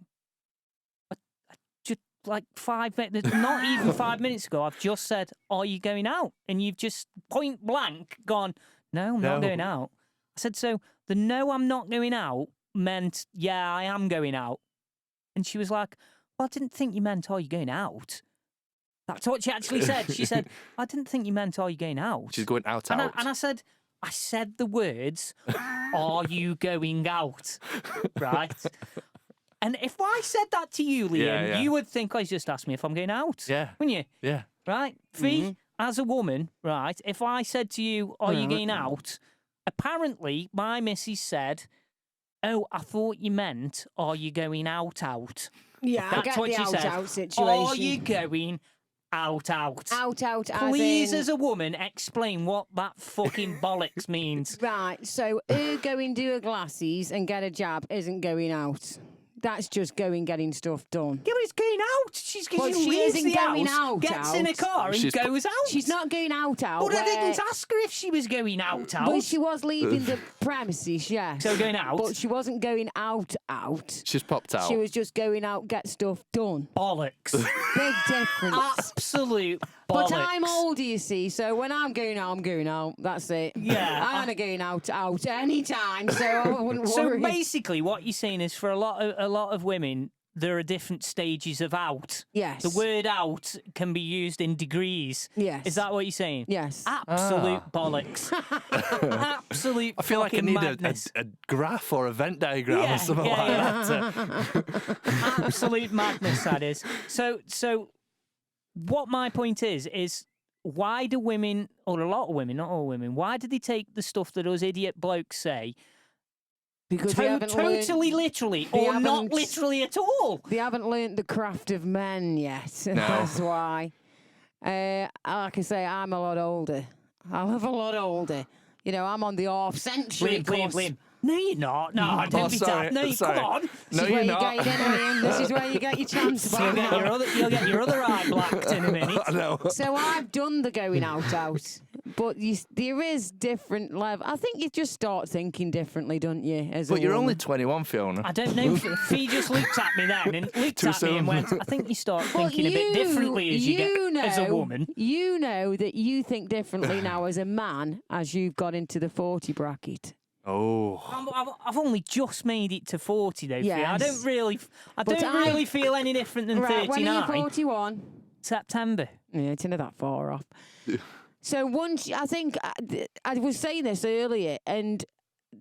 just like 5 minutes, not even 5 minutes ago, I've just said, are you going out? And you've just point blank gone, no, I'm not going out. I said, so the no, I'm not going out meant, yeah, I am going out. And she was like, well, I didn't think you meant, are you going out? That's what she actually said. She said, I didn't think you meant, are you going out? She's going out. And I said the words, are you going out? Right? And if I said that to you, Liam, you would think, oh, he's just asked me if I'm going out. Yeah. Wouldn't you? Yeah. Right? Fee, as a woman, right, if I said to you, are you going out? Apparently, my missus said, oh, I thought you meant, are you going out? Yeah, that's what she said. Out situation. Are you going out? Out. Please, as a woman, explain what that fucking bollocks means. Right, so her going do her glasses and get a jab isn't going out. That's just getting stuff done. Yeah, but it's going out. She isn't going out. Gets in a car and goes out. She's not going out. But I didn't ask her if she was going out. But she was leaving the premises, yes. So going out. But she wasn't going out. She's popped out. She was just going out, get stuff done. Bollocks. Big difference. Absolute bollocks. But I'm older, you see, so when I'm going out, I'm going out. That's it. Yeah. I'm not going out anytime, so I wouldn't worry. So basically, what you're saying is, for a lot of women, there are different stages of out. Yes. The word out can be used in degrees. Yes. Is that what you're saying? Yes. Absolute bollocks. Absolute I feel like I need a graph or a Venn diagram or something like that. Absolute madness, that is. So what my point is why do women, or a lot of women, not all women, why do they take the stuff that us idiot blokes say because they haven't totally literally, or not literally at all? They haven't learnt the craft of men yet. No. That's why. Like I say, I'm a lot older. I live a lot older. You know, I'm on the half century. Liam. No, you're not. No, don't be daft. No, come on. No, you're not. This is where you get your chance back. You'll get your other eye blacked in a minute. I know. So I've done the going out. But there is different level. I think you just start thinking differently, don't you? But you're only 21, Fiona. I don't know. Fee just looked at me then and looked at me and went, I think you start thinking a bit differently as you get as a woman. You know that you think differently now as a man as you've got into the 40 bracket. Oh, I've only just made it to 40 though. Yes. I don't really feel any different than 39. When are you 41? September. Yeah, it's not that far off. So once, I think, I was saying this earlier, and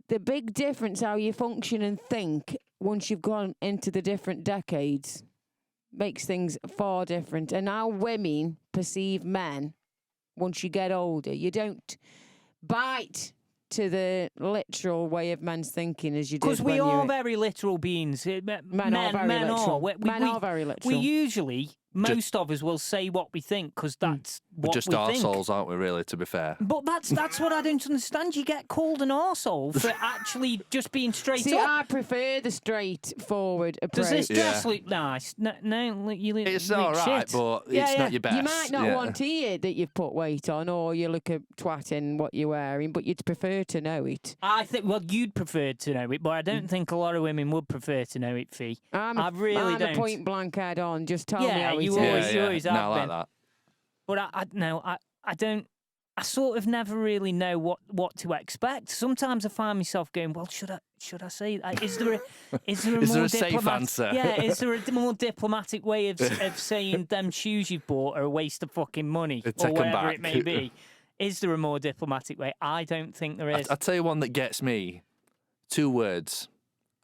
the big difference how you function and think once you've gone into the different decades makes things far different. And how women perceive men once you get older. You don't bite to the literal way of men's thinking as you do. Because we are very literal beings. Men are very literal. Men are very literal. We usually, most of us will say what we think because that's what we think. We're just arseholes, aren't we, really, to be fair? But that's what I don't understand. You get called an arsehole for actually just being straight See, up. I prefer the straightforward approach. Does this dress look nice? No, you look It's all right, shit. but it's not your best. You might not want to hear that you've put weight on or you look a twat in what you're wearing, but you'd prefer to know it. I think, well, you'd prefer to know it, but I don't think a lot of women would prefer to know it, Fee. I'm a point blank head on. Just tell me how you it is. You always have no, been. like that. But I don't. I sort of never really know what to expect. Sometimes I find myself going, well, should I say that? Is there a safe answer? Yeah, is there a more diplomatic way of saying them shoes you've bought are a waste of fucking money or whatever it may be? Is there a more diplomatic way? I don't think there is. I'll tell you one that gets me. 2 words.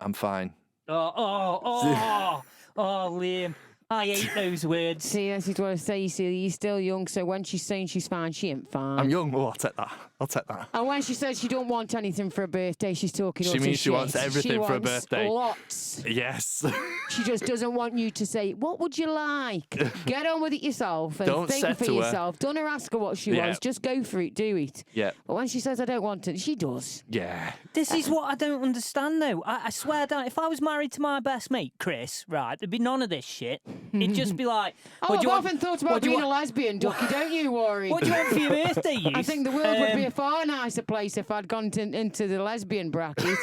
I'm fine. Oh, Liam. I hate those words. See, this is what I say. You see, you're still young, so when she's saying she's fine, she ain't fine. I'm young. Oh, I'll take that. And when she says she don't want anything for her birthday, she's talking She means she shit. wants everything for her wants birthday. Lots. Yes. She just doesn't want you to say, what would you like? Get on with it yourself and Don't think say for to her. yourself. Don't ask her what she wants. Just go for it. Do it. Yeah. But when she says, I don't want it, she does. Yeah. This is what I don't understand, though. I swear down, if I was married to my best mate, Chris, right, there'd be none of this shit. It'd just be like... I've often thought about being a lesbian, Ducky, don't you worry. What do you want for your birthday, you? I think the world would be a far nicer place if I'd gone into the lesbian bracket.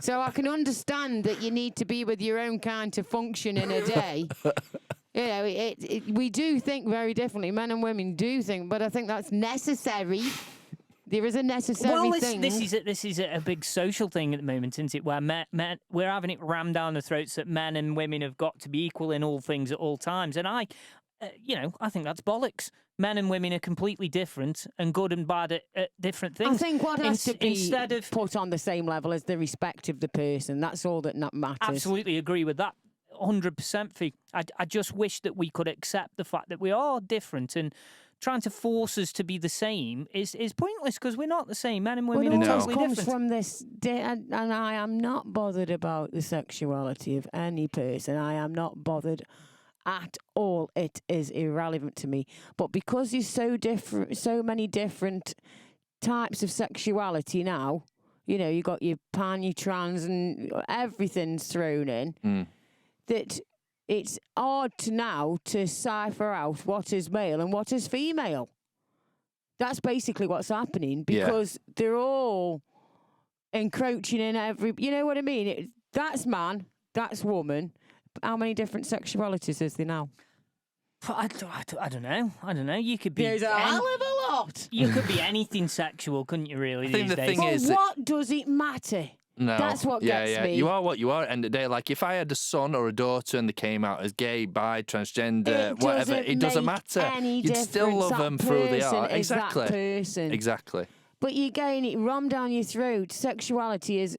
So I can understand that you need to be with your own kind to function in a day. You know, we do think very differently. Men and women do think, but I think that's necessary. There is a necessary thing. This is a big social thing at the moment, isn't it? Where men, we're having it rammed down the throats that men and women have got to be equal in all things at all times. And I think that's bollocks. Men and women are completely different and good and bad at different things. I think what has to be instead of put on the same level as the respect of the person. That's all that matters. Absolutely agree with that. 100%, Fee. I just wish that we could accept the fact that we are different, and trying to force us to be the same is pointless because we're not the same. Men and women are totally different. It comes from this, and I am not bothered about the sexuality of any person. I am not bothered at all. It is irrelevant to me. But because there's so many different types of sexuality now, you know, you got your pan, your trans, and everything's thrown in, that it's hard now to cipher out what is male and what is female. That's basically what's happening because they're all encroaching in you know what I mean? That's man, that's woman. How many different sexualities is there now? I don't know. You could be... There's a hell of a lot. You could be anything sexual, couldn't you, really, these days? Thing is what does it matter? No. That's what gets me. You are what you are at the end of the day. Like, if I had a son or a daughter and they came out as gay, bi, transgender, whatever, it doesn't matter. You'd still love them for who they are. Exactly. That person. Exactly. But you're getting it rammed down your throat. Sexuality is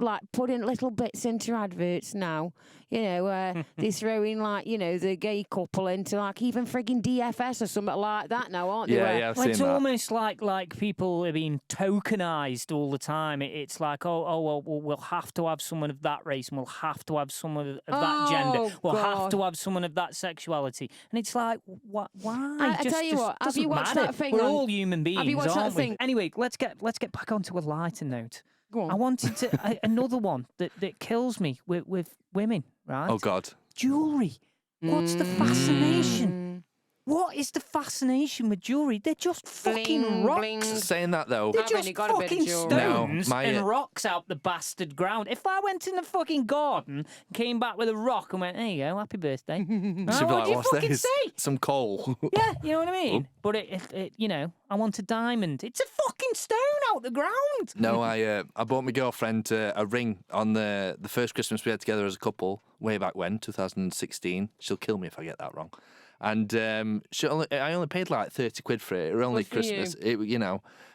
like putting little bits into adverts now. You know, they throw in, like, you know, the gay couple into, like, even frigging DFS or something like that now, aren't they? Yeah, I've seen it's that. almost like people are being tokenized all the time. It's like, well, we'll have to have someone of that race, and we'll have to have someone of that gender. We'll have to have someone of that sexuality. And it's like, why? I tell you what, have you watched that thing? We're all human beings, have you watched aren't that we? thing? Anyway, let's get back onto a lighter note. Go on. I wanted to another one that kills me with women, right? Oh, God. Jewelry. What's the fascination? What is the fascination with jewelry? They're just fucking Bling, rocks. bling. Saying that, though... They're I've just only got a bit of fucking jewelry. stones No, and rocks out the bastard ground. If I went in the fucking garden, came back with a rock and went, there you go, happy birthday. She'd be what like, do you what's fucking this? say? Some coal. Yeah, you know what I mean? But it you know, I want a diamond. It's a fucking stone out the ground. No, I bought my girlfriend a ring on the first Christmas we had together as a couple, way back when, 2016. She'll kill me if I get that wrong. And I only paid like 30 quid for it. It was only Good for Christmas,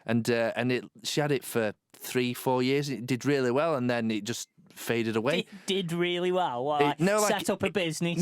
and she had it for 3-4 years. It did really well, and then it just faded away. It did really well. What, set up a business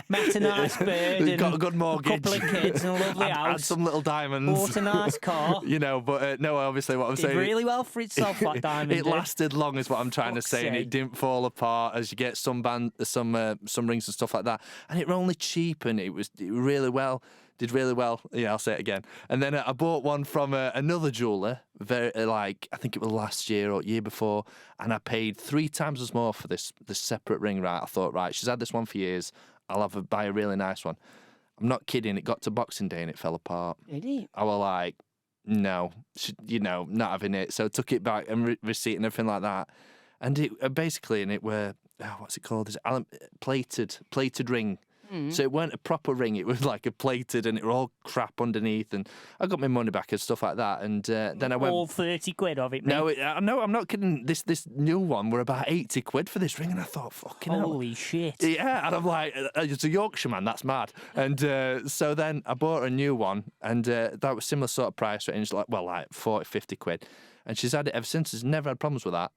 met a nice bird and got a good mortgage, a couple of kids and a lovely house. Had some little diamonds. Bought a nice car. But no, obviously what I'm saying. Did really well for itself, that diamond. It lasted long, is what I'm trying to say, and it didn't fall apart as you get some rings and stuff like that. And it were only cheap, and it really well. Did really well. Yeah, I'll say it again. And then I bought one from another jeweler, I think it was last year or year before, and I paid 3 times as more for this separate ring. Right, I thought, right, she's had this one for years. I'll buy a really nice one. I'm not kidding. It got to Boxing Day and it fell apart. Did it? I was like, no, not having it. So I took it back and receipt and everything like that. And it basically, and it were, what's it called? Is it plated ring. So it weren't a proper ring, it was like a plated, and it were all crap underneath, and I got my money back and stuff like that, and then I went... All 30 quid of it, mate. No, I'm not kidding. This new one were about 80 quid for this ring, and I thought, fucking hell. Holy shit. Yeah, and I'm like, it's a Yorkshireman, that's mad. And so then I bought a new one, and that was similar sort of price range, like 40, 50 quid. And she's had it ever since. She's never had problems with that.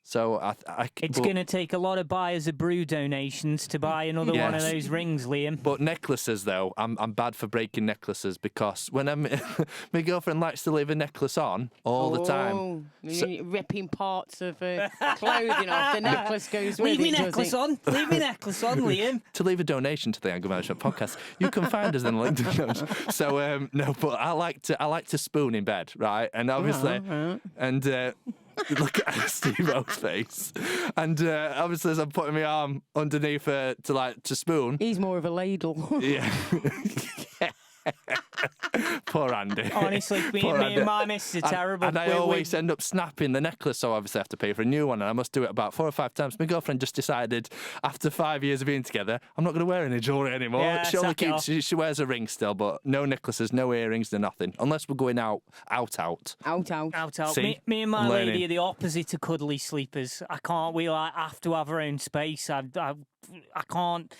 So it's going to take a lot of buyers of brew donations to buy another one of those rings, Liam. But necklaces, though, I'm bad for breaking necklaces because when my girlfriend likes to leave a necklace on all the time. So, ripping parts of clothing off. The necklace goes with Leave me necklace on. Leave me necklace on, Liam. To leave a donation to the Anger Management Podcast, you can find us in the link. So no, but I like to spoon in bed, right? And obviously, and. Look at Steve-O's face. And obviously, as I'm putting my arm underneath to spoon. He's more of a ladle. Yeah. Poor Andy. Honestly, me and my missus are terrible. And I always end up snapping the necklace, so obviously I have to pay for a new one, and I must do it about 4 or 5 times. My girlfriend just decided, after 5 years of being together, I'm not going to wear any jewellery anymore. Yeah, she wears a ring still, but no necklaces, no earrings, no nothing. Unless we're going out. See? Me and my lady are the opposite of cuddly sleepers. I can't. We have to have our own space. I can't.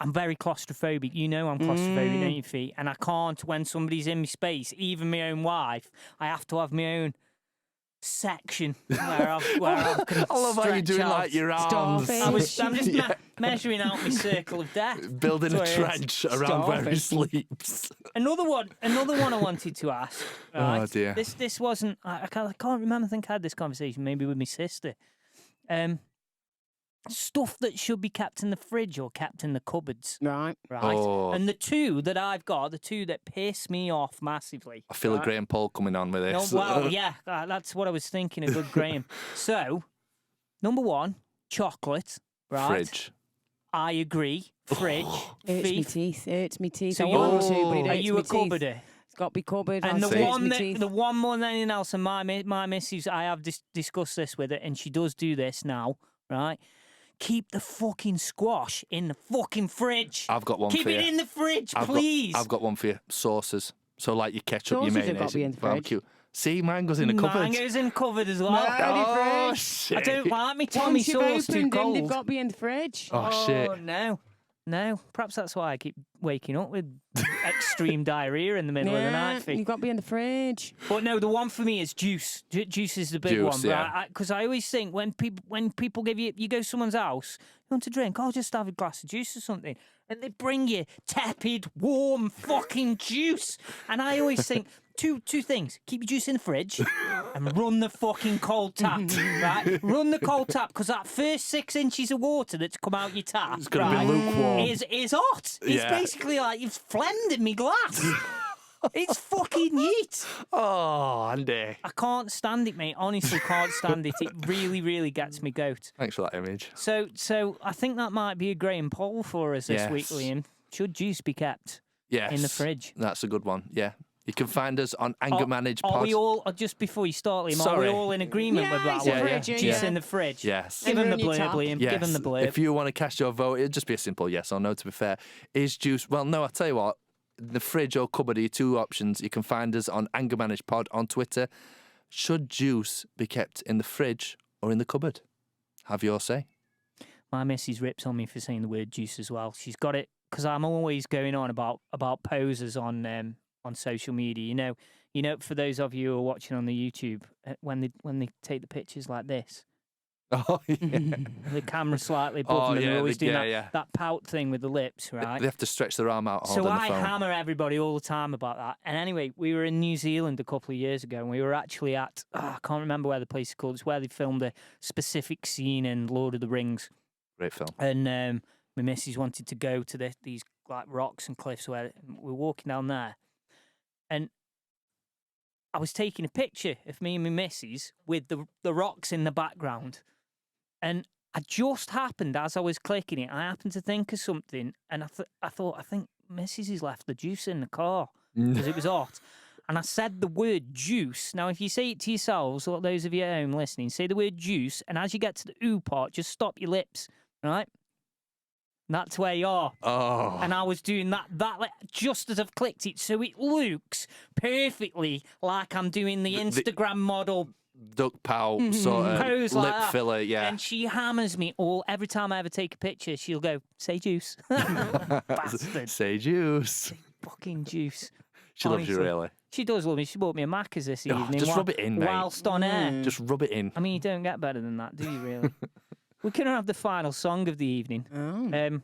I'm very claustrophobic. You know I'm claustrophobic, don't you, Fee? And I can't, when somebody's in my space, even my own wife, I have to have my own section where I can I love how you're doing like your arms. I'm just measuring out my circle of death. Building a trench around where he sleeps. Another one I wanted to ask. Right? Oh dear. This wasn't. I can't remember. I think I had this conversation maybe with my sister. Stuff that should be kept in the fridge or kept in the cupboards. Right. Oh. And the two that I've got, the two that piss me off massively. I feel a Graham Paul coming on with this. No, well, yeah, that's what I was thinking, a good Graham. So, number 1, chocolate. Right. Fridge. I agree. Fridge. Hurts me teeth. So I want to, but it are hurts you me a teeth. cupboarder? It's got to be cupboard. And the one more than anything else, and my missus, I have discussed this with her, and she does do this now, right? Keep the fucking squash in the fucking fridge. I've got one for you. Keep it in the fridge, please. I've got one for you. Sauces. So like your ketchup, your mayonnaise, have got to be in the barbecue. See, mine goes in the cupboard. Mine goes in the cupboard as well. Oh, shit. I don't like me Tommy sauce too cold. They've got to be in the fridge. Oh, shit. No. Perhaps that's why I keep waking up with extreme diarrhea in the middle of the night. You've got to be in the fridge. But no, the one for me is juice. Juice is the big one. Yeah. Because I always think when people give you go to someone's house, you want to drink, I'll just have a glass of juice or something. And they bring you tepid, warm fucking juice. And I always think, two things. Keep your juice in the fridge and run the fucking cold tap, right? Run the cold tap, because that first 6 inches of water that's come out your tap, it's going to be lukewarm. Is hot. It's basically like you've phlegmed in me glass. It's fucking yeet. Oh, Andy. I can't stand it, mate. Honestly, can't stand it. It really, really gets me goat. Thanks for that image. So I think that might be a Graham poll for us this week, Liam. Should juice be kept in the fridge? That's a good one, yeah. You can find us on Anger Manage Pod. Are we all, just before you start, Liam, are we all in agreement with that one? Juice in the fridge. Yes. Give him the blurb, Liam. Yes. Give him the blurb. If you want to cast your vote, it'll just be a simple yes or no, to be fair. Is juice... Well, no, I'll tell you what. The fridge or cupboard are your 2 options. You can find us on Anger Manage Pod on Twitter. Should juice be kept in the fridge or in the cupboard? Have your say. My missus rips on me for saying the word juice as well. She's got it because I'm always going on about posers on social media. You know, for those of you who are watching on the YouTube, when they take the pictures like this. Oh, yeah. The camera slightly above them. They're always doing that pout thing with the lips, right? They have to stretch their arm out. So I the phone. hammer everybody all the time about that. And anyway, we were in New Zealand a couple of years ago, and we were actually at, I can't remember where the place is called. It's where they filmed a specific scene in Lord of the Rings. Great film. And my missus wanted to go to these like rocks and cliffs where we were walking down there. And I was taking a picture of me and my missus with the rocks in the background. And I just happened, as I was clicking it, I happened to think of something, and I thought, I think Mrs. has left the juice in the car because it was hot. And I said the word juice. Now, if you say it to yourselves, or those of you at home listening, say the word juice, and as you get to the ooh part, just stop your lips, right? And that's where you are. Oh. And I was doing that just as I've clicked it, so it looks perfectly like I'm doing the Instagram model duck pout sort of pose lip like filler, yeah. And she hammers me every time I ever take a picture. She'll go, "Say juice." Bastard. Say juice. Fucking juice. She loves you, really. She does love me. She bought me a Macca's this evening. Just rub it in, mate. Whilst on air. Just rub it in. I mean, you don't get better than that, do you, really? We can have the final song of the evening. Oh.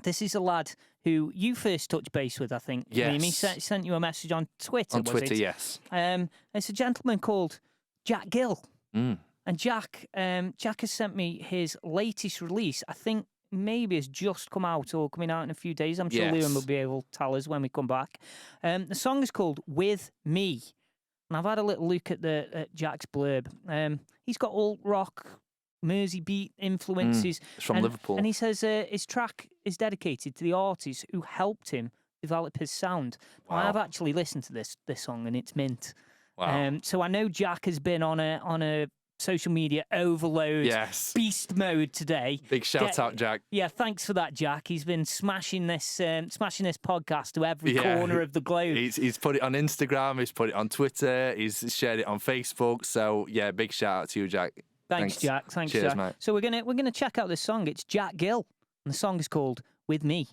This is a lad who you first touched base with, I think. Yes. He sent you a message on Twitter, On Twitter, yes. It's a gentleman called Jack Gill. Mm. And Jack has sent me his latest release. I think maybe it's just come out or coming out in a few days. I'm sure Liam will be able to tell us when we come back. The song is called With Me. And I've had a little look at Jack's blurb. He's got alt rock, Mersey beat influences. It's from Liverpool. And he says his track is dedicated to the artists who helped him develop his sound. Wow. I have actually listened to this song, and it's mint. Wow. So I know Jack has been on a social media overload beast mode today. Big shout out, Jack. Yeah, thanks for that, Jack. He's been smashing this podcast to every corner of the globe. He's put it on Instagram, he's put it on Twitter, he's shared it on Facebook. So yeah, big shout out to you, Jack. Thanks, Jack. Thanks, Cheers, Jack. Mate. So we're gonna check out this song. It's Jack Gill, and the song is called With Me.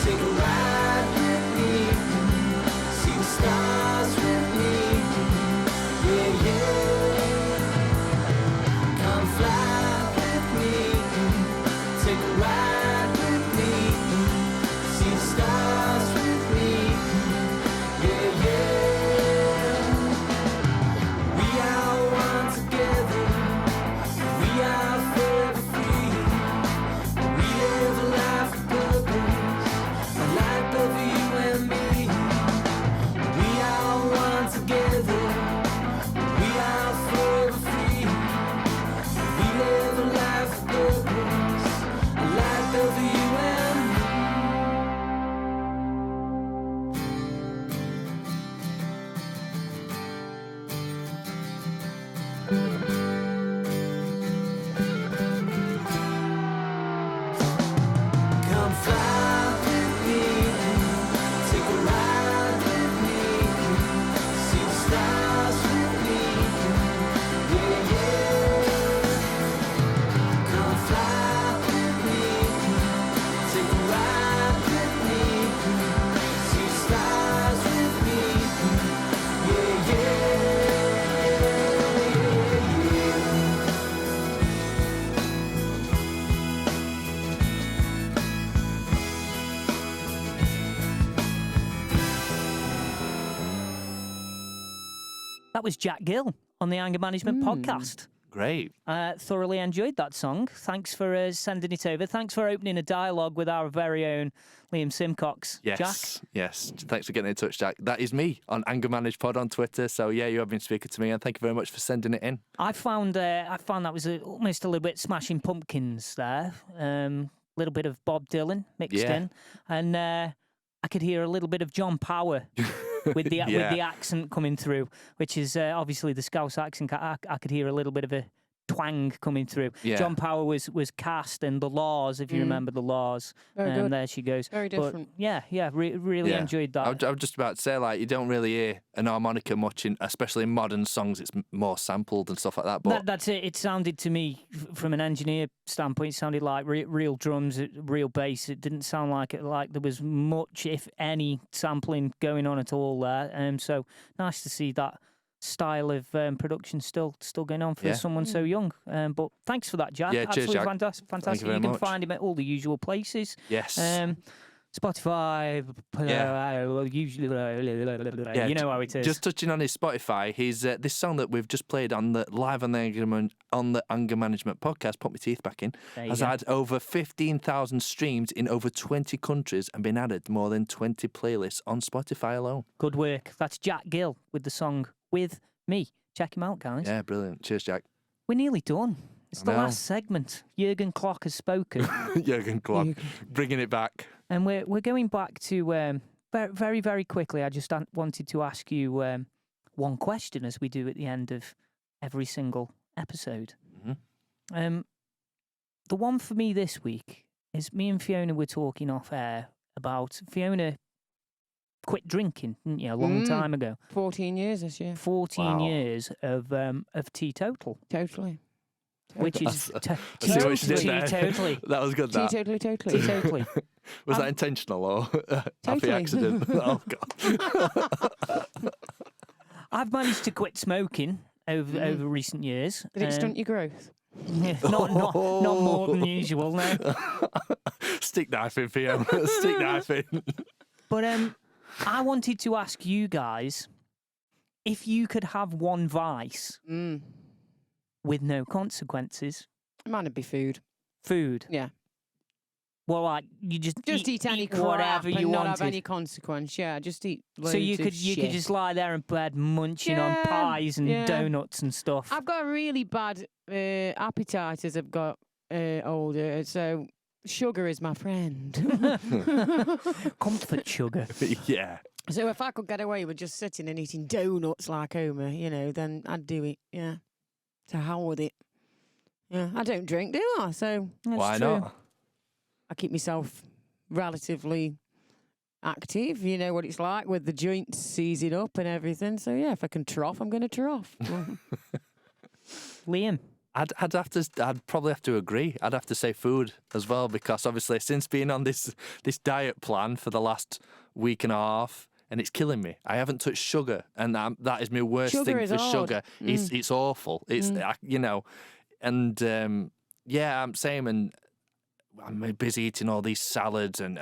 Take a ride with me. That was Jack Gill on the Anger Management podcast. Great. Thoroughly enjoyed that song. Thanks for sending it over. Thanks for opening a dialogue with our very own Liam Simcox. Yes, Jack. yes. Thanks for getting in touch, Jack. That is me on Anger Manage Pod on Twitter. So yeah, you have been speaking to me, and thank you very much for sending it in. I found that was almost a little bit Smashing Pumpkins there. A little bit of Bob Dylan mixed in, and I could hear a little bit of John Power. With the accent coming through, which is obviously the Scouse accent. I could hear a little bit of a twang coming through. Yeah. John Power was cast in The Laws, if you remember The Laws. Very good. There she goes. Very different. But really enjoyed that. I was just about to say, like, you don't really hear an harmonica much, especially in modern songs. It's more sampled and stuff like that. But that's it. It sounded to me, from an engineer standpoint, it sounded like real drums, real bass. It didn't sound like there was much, if any, sampling going on at all there. So nice to see that style of production still going on for someone so young. But thanks for that, Jack. Yeah, absolutely cheers, Jack. fantastic. You can find him at all the usual places. Yes. Spotify, usually, you know how it is. Just touching on his Spotify, his this song that we've just played on the live on the Anger Management podcast, Put My Teeth Back In, has had over 15,000 streams in over 20 countries and been added more than 20 playlists on Spotify alone. Good work. That's Jack Gill with the song With Me. Check him out, guys. Yeah, brilliant. Cheers, Jack. We're nearly done. It's the last segment. Jurgen Klopp has spoken. Jurgen Klopp, bringing it back. And we're going back to very, very quickly. I just wanted to ask you one question, as we do at the end of every single episode. Mm-hmm. The one for me this week is me and Fiona were talking off air about Fiona quit drinking, didn't you, a long time ago? 14 years this year. 14 years of teetotal. Totally. Which is totally. That was good. That. Totally. Was that intentional or happy accident? Oh God. I've managed to quit smoking over recent years. Did it stunt your growth? Not more than usual, no. Stick knifing, Fiona. Stick knifing. But I wanted to ask you guys if you could have one vice with no consequences. Mine would be food. Food? Yeah. Well, like, you just eat any crap whatever you and not wanted. have any consequence. Yeah, just eat loads So you of could shit. just lie there in bed munching on pies and donuts and stuff. I've got a really bad appetite as I've got older, so sugar is my friend. Comfort sugar. Yeah. So if I could get away with just sitting and eating donuts like Homer, then I'd do it. Yeah. To hell with it. Yeah, I don't drink, do I? So why not? I keep myself relatively active. You know what it's like with the joints seizing up and everything. So yeah, if I can trough, I'm going to trough. Liam? I'd probably have to agree. I'd have to say food as well, because obviously since being on this diet plan for the last week and a half, and it's killing me. I haven't touched sugar, and that is my worst thing for sugar. It's awful. It's and I'm same. And I'm busy eating all these salads and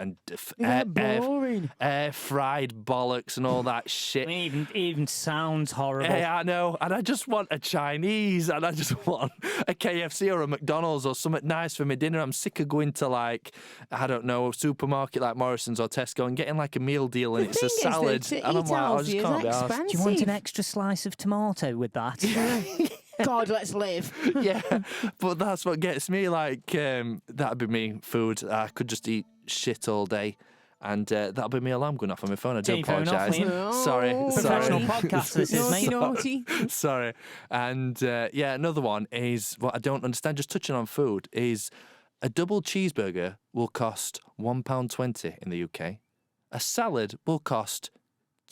air fried bollocks and all that shit. It even sounds horrible. Yeah, I know. And I just want a Chinese, and I just want a KFC or a McDonald's or something nice for my dinner. I'm sick of going to, like, I don't know, a supermarket like Morrison's or Tesco and getting like a meal deal and it's a salad. And I'm like, I just can't be arsed. Do you want an extra slice of tomato with that? God, let's live. Yeah, but that's what gets me. Like, that'd be me food. I could just eat shit all day, and that'll be me alarm going off on my phone. I do apologise. Sorry. Professional podcast. This is me. Naughty. Sorry. And another one is what I don't understand. Just touching on food is a double cheeseburger will cost £1.20 in the UK. A salad will cost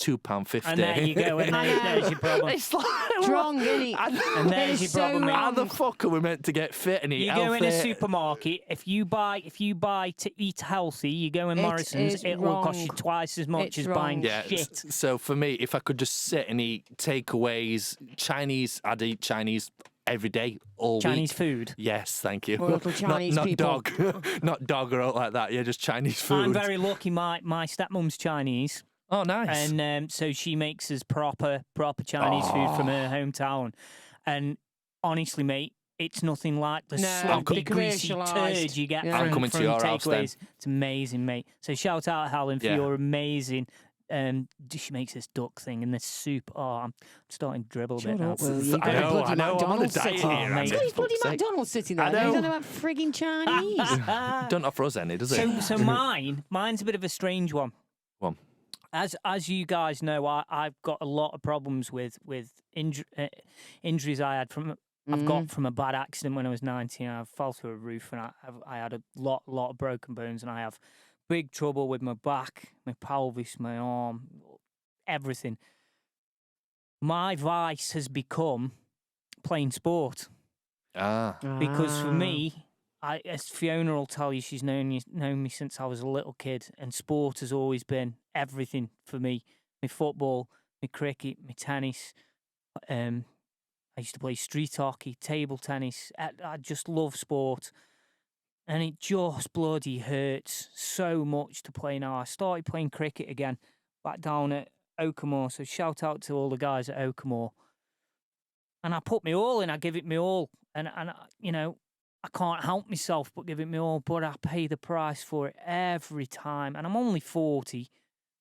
£2.50. And there you go. And there's your problem. It's like Wrong, isn't it? And there's your problem. How the fuck are we meant to get fit and eat healthy? You go in a supermarket. If you buy to eat healthy, you go in Morrison's. It will cost you twice as much as buying shit. So for me, if I could just sit and eat takeaways, Chinese, I'd eat Chinese every day, all Chinese week. Food. Yes, thank you. Local Chinese not people. Dog, not dog or out like that. Yeah, just Chinese food. I'm very lucky. My stepmom's Chinese. Oh, nice. And so she makes us proper Chinese food from her hometown. And honestly, mate, it's nothing like the sloppy, greasy turd you get I'm from coming to your house then. takeaways. It's amazing, mate. So shout out Helen for your amazing. She makes this duck thing and this soup. Oh, I'm starting to dribble a bit now. I know. I'm on a diet here. He's got his bloody McDonald's sitting there. I know. You don't know about frigging Chinese. Don't offer us any, does it? So mine's a bit of a strange one. As you guys know, I've got a lot of problems with injuries I had from. I've got from a bad accident when I was 19. I fell through a roof and I had a lot of broken bones, and I have big trouble with my back, my pelvis, my arm, everything. My vice has become playing sport. Because for me, as Fiona will tell you, she's known me since I was a little kid, and sport has always been everything for me. My football, my cricket, my tennis. I used to play street hockey, table tennis. I just love sport. And it just bloody hurts so much to play now. I started playing cricket again back down at Oakamore. So shout out to all the guys at Oakamore. And I put me all in. I give it me all. And you know, I can't help myself but give it me all. But I pay the price for it every time. And I'm only 40.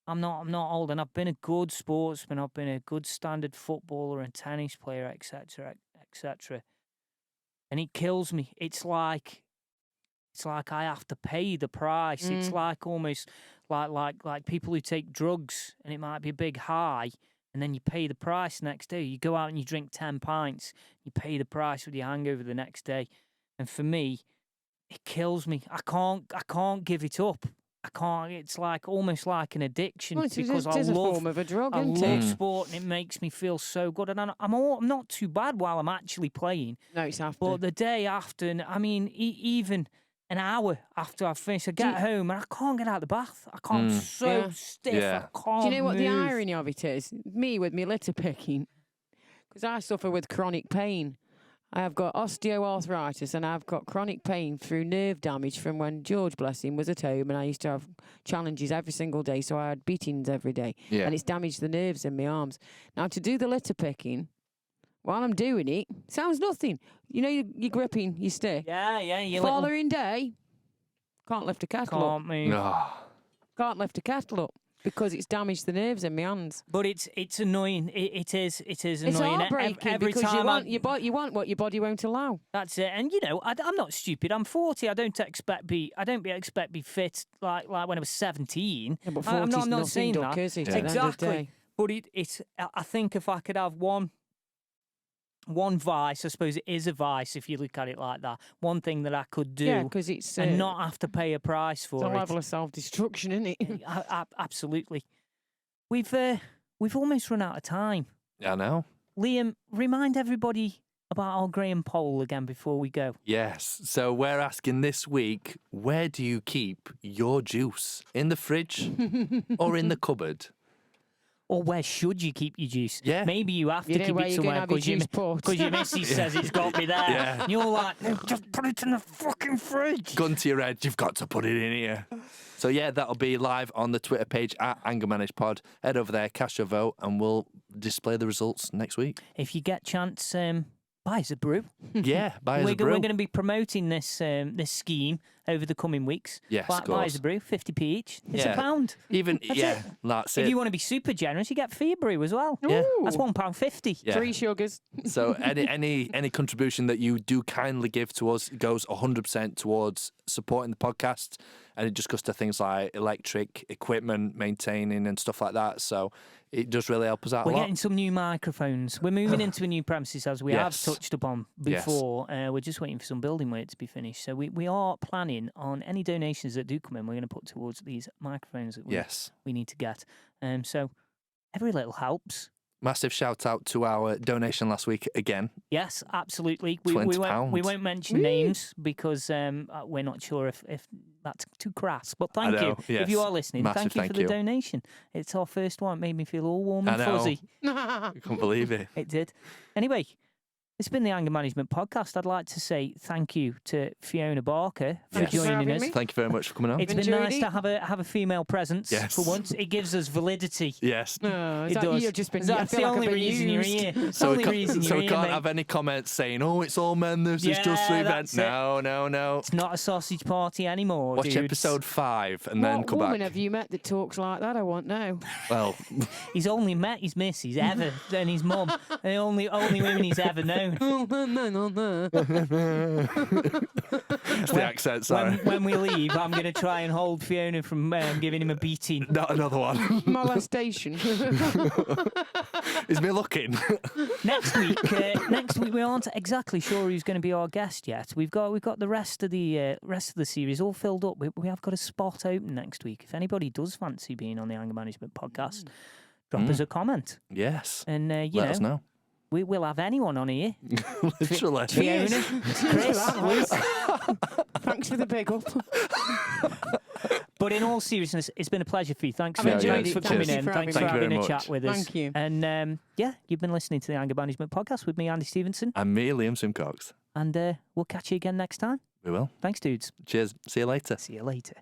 I'm not old, and I've been a good sportsman. I've been a good standard footballer and tennis player, etc., etc. And it kills me. It's like I have to pay the price. It's like almost like people who take drugs, and it might be a big high, and then you pay the price next day. You go out and you drink 10 pints, you pay the price with your hangover the next day. And for me, it kills me. I can't give it up. I can't. It's like almost like an addiction because I love a form of a drug, I isn't love it? sport, and it makes me feel so good. And I'm not too bad while I'm actually playing. No, it's after. But the day after, I mean, even an hour after I've finished, I get home and I can't get out of the bath. I can't. I'm so stiff. Yeah. I can't. Do you know what move. the irony of it is? Me with my litter picking, because I suffer with chronic pain. I have got osteoarthritis and I've got chronic pain through nerve damage from when George, bless him, was at home, and I used to have challenges every single day, so I had beatings every day. Yeah. And it's damaged the nerves in my arms. Now, to do the litter picking, while I'm doing it, sounds nothing. You know, you're gripping your stick. Yeah. You Following day, can't lift a kettle up. can't move. Can't lift a kettle up. Because it's damaged the nerves in my hands. But it's annoying. It is It's annoying. heartbreaking Every because time you want what your body won't allow. That's it. And you know, I'm not stupid. I'm 40. I don't expect be fit like when I was 17. Yeah, but I'm 40's not saying nothing, that. is it, at the end of the Exactly. day? But it's. I think if I could have one vice, I suppose it is a vice if you look at it like that. One thing that I could do, Yeah, because it's and not have to pay a price for it's a it. level of self-destruction, isn't it? Absolutely. We've almost run out of time. I know. Liam, remind everybody about our Graham poll again before we go. Yes. So we're asking this week, where do you keep your juice? In the fridge or in the cupboard? Or where should you keep your juice? Yeah. Maybe you have You to know keep where it you're gonna somewhere have your because juice put. your missus says it's got to be there. Yeah. And you're like, no, just put it in the fucking fridge. Gun to your head, you've got to put it in here. So yeah, that'll be live on the Twitter page at AngerManagePod. Head over there, cast your vote, and we'll display the results next week. If you get chance, buy us a brew. Yeah, buy us We're a brew. going to be promoting this this scheme over the coming weeks. Yes, buy of us course. a brew, 50p each. It's Yeah. £1. Even That's yeah, it. that's If it. you want to be super generous, you get free brew as well. Yeah. That's £1.50. Yeah. 3 sugars. So any contribution that you do kindly give to us goes 100% towards supporting the podcast, and it just goes to things like electric equipment, maintaining and stuff like that. So it does really help us out We're a lot. getting some new microphones. We're moving into a new premises, as we have Yes. touched upon before. We're just waiting for some building work to be finished. So we are planning on any donations that do come in, we're going to put towards these microphones that we need to get. So every little helps. Massive shout out to our donation last week again. Yes, absolutely. We £20. won't mention names because we're not sure if that's too crass. But thank you. Yes. If you are listening, Massive thank you for the donation. It's our first one. It made me feel all warm and I know. fuzzy. I can't believe it. It did. Anyway, It's been the Anger Management Podcast. I'd like to say thank you to Fiona Barker for Yes. joining us. Thank you very much for coming on. It's been Enjoyed nice it. to have a female presence Yes. for once. It gives us validity. Yes. No, It does. You've just been. I That's feel the like I've only been reason you're used. here. It's So the we only reason can't, you're so we here, can't mate. have any comments saying, "Oh, it's all men. This is just the Yeah, event." that's it. No. It's not a sausage party anymore, Watch dudes. episode 5 and then What come woman back. have you met that talks like that? I want now. Well, He's only met his missus ever and his mum. The only women he's ever known. it's the accent. Sorry. When we leave, I'm going to try and hold Fiona from giving him a beating. Not another one. Molestation. Is me looking? Next week, we aren't exactly sure who's going to be our guest yet. We've got the rest of the series all filled up. We have got a spot open next week. If anybody does fancy being on the Anger Management Podcast, drop us a comment. Yes. And Let us know. We will have anyone on here. Literally. Fiona, Chris, Liz. Thanks for the big up. But in all seriousness, it's been a pleasure for you. Thanks I've for enjoyed it. for Thank coming you in. for Thanks having for me. having Thank a you very chat with us. Thank you. And you've been listening to the Anger Management Podcast with me, Andy Stevenson. And me, Liam Simcox. And we'll catch you again next time. We will. Thanks, dudes. Cheers. See you later. See you later.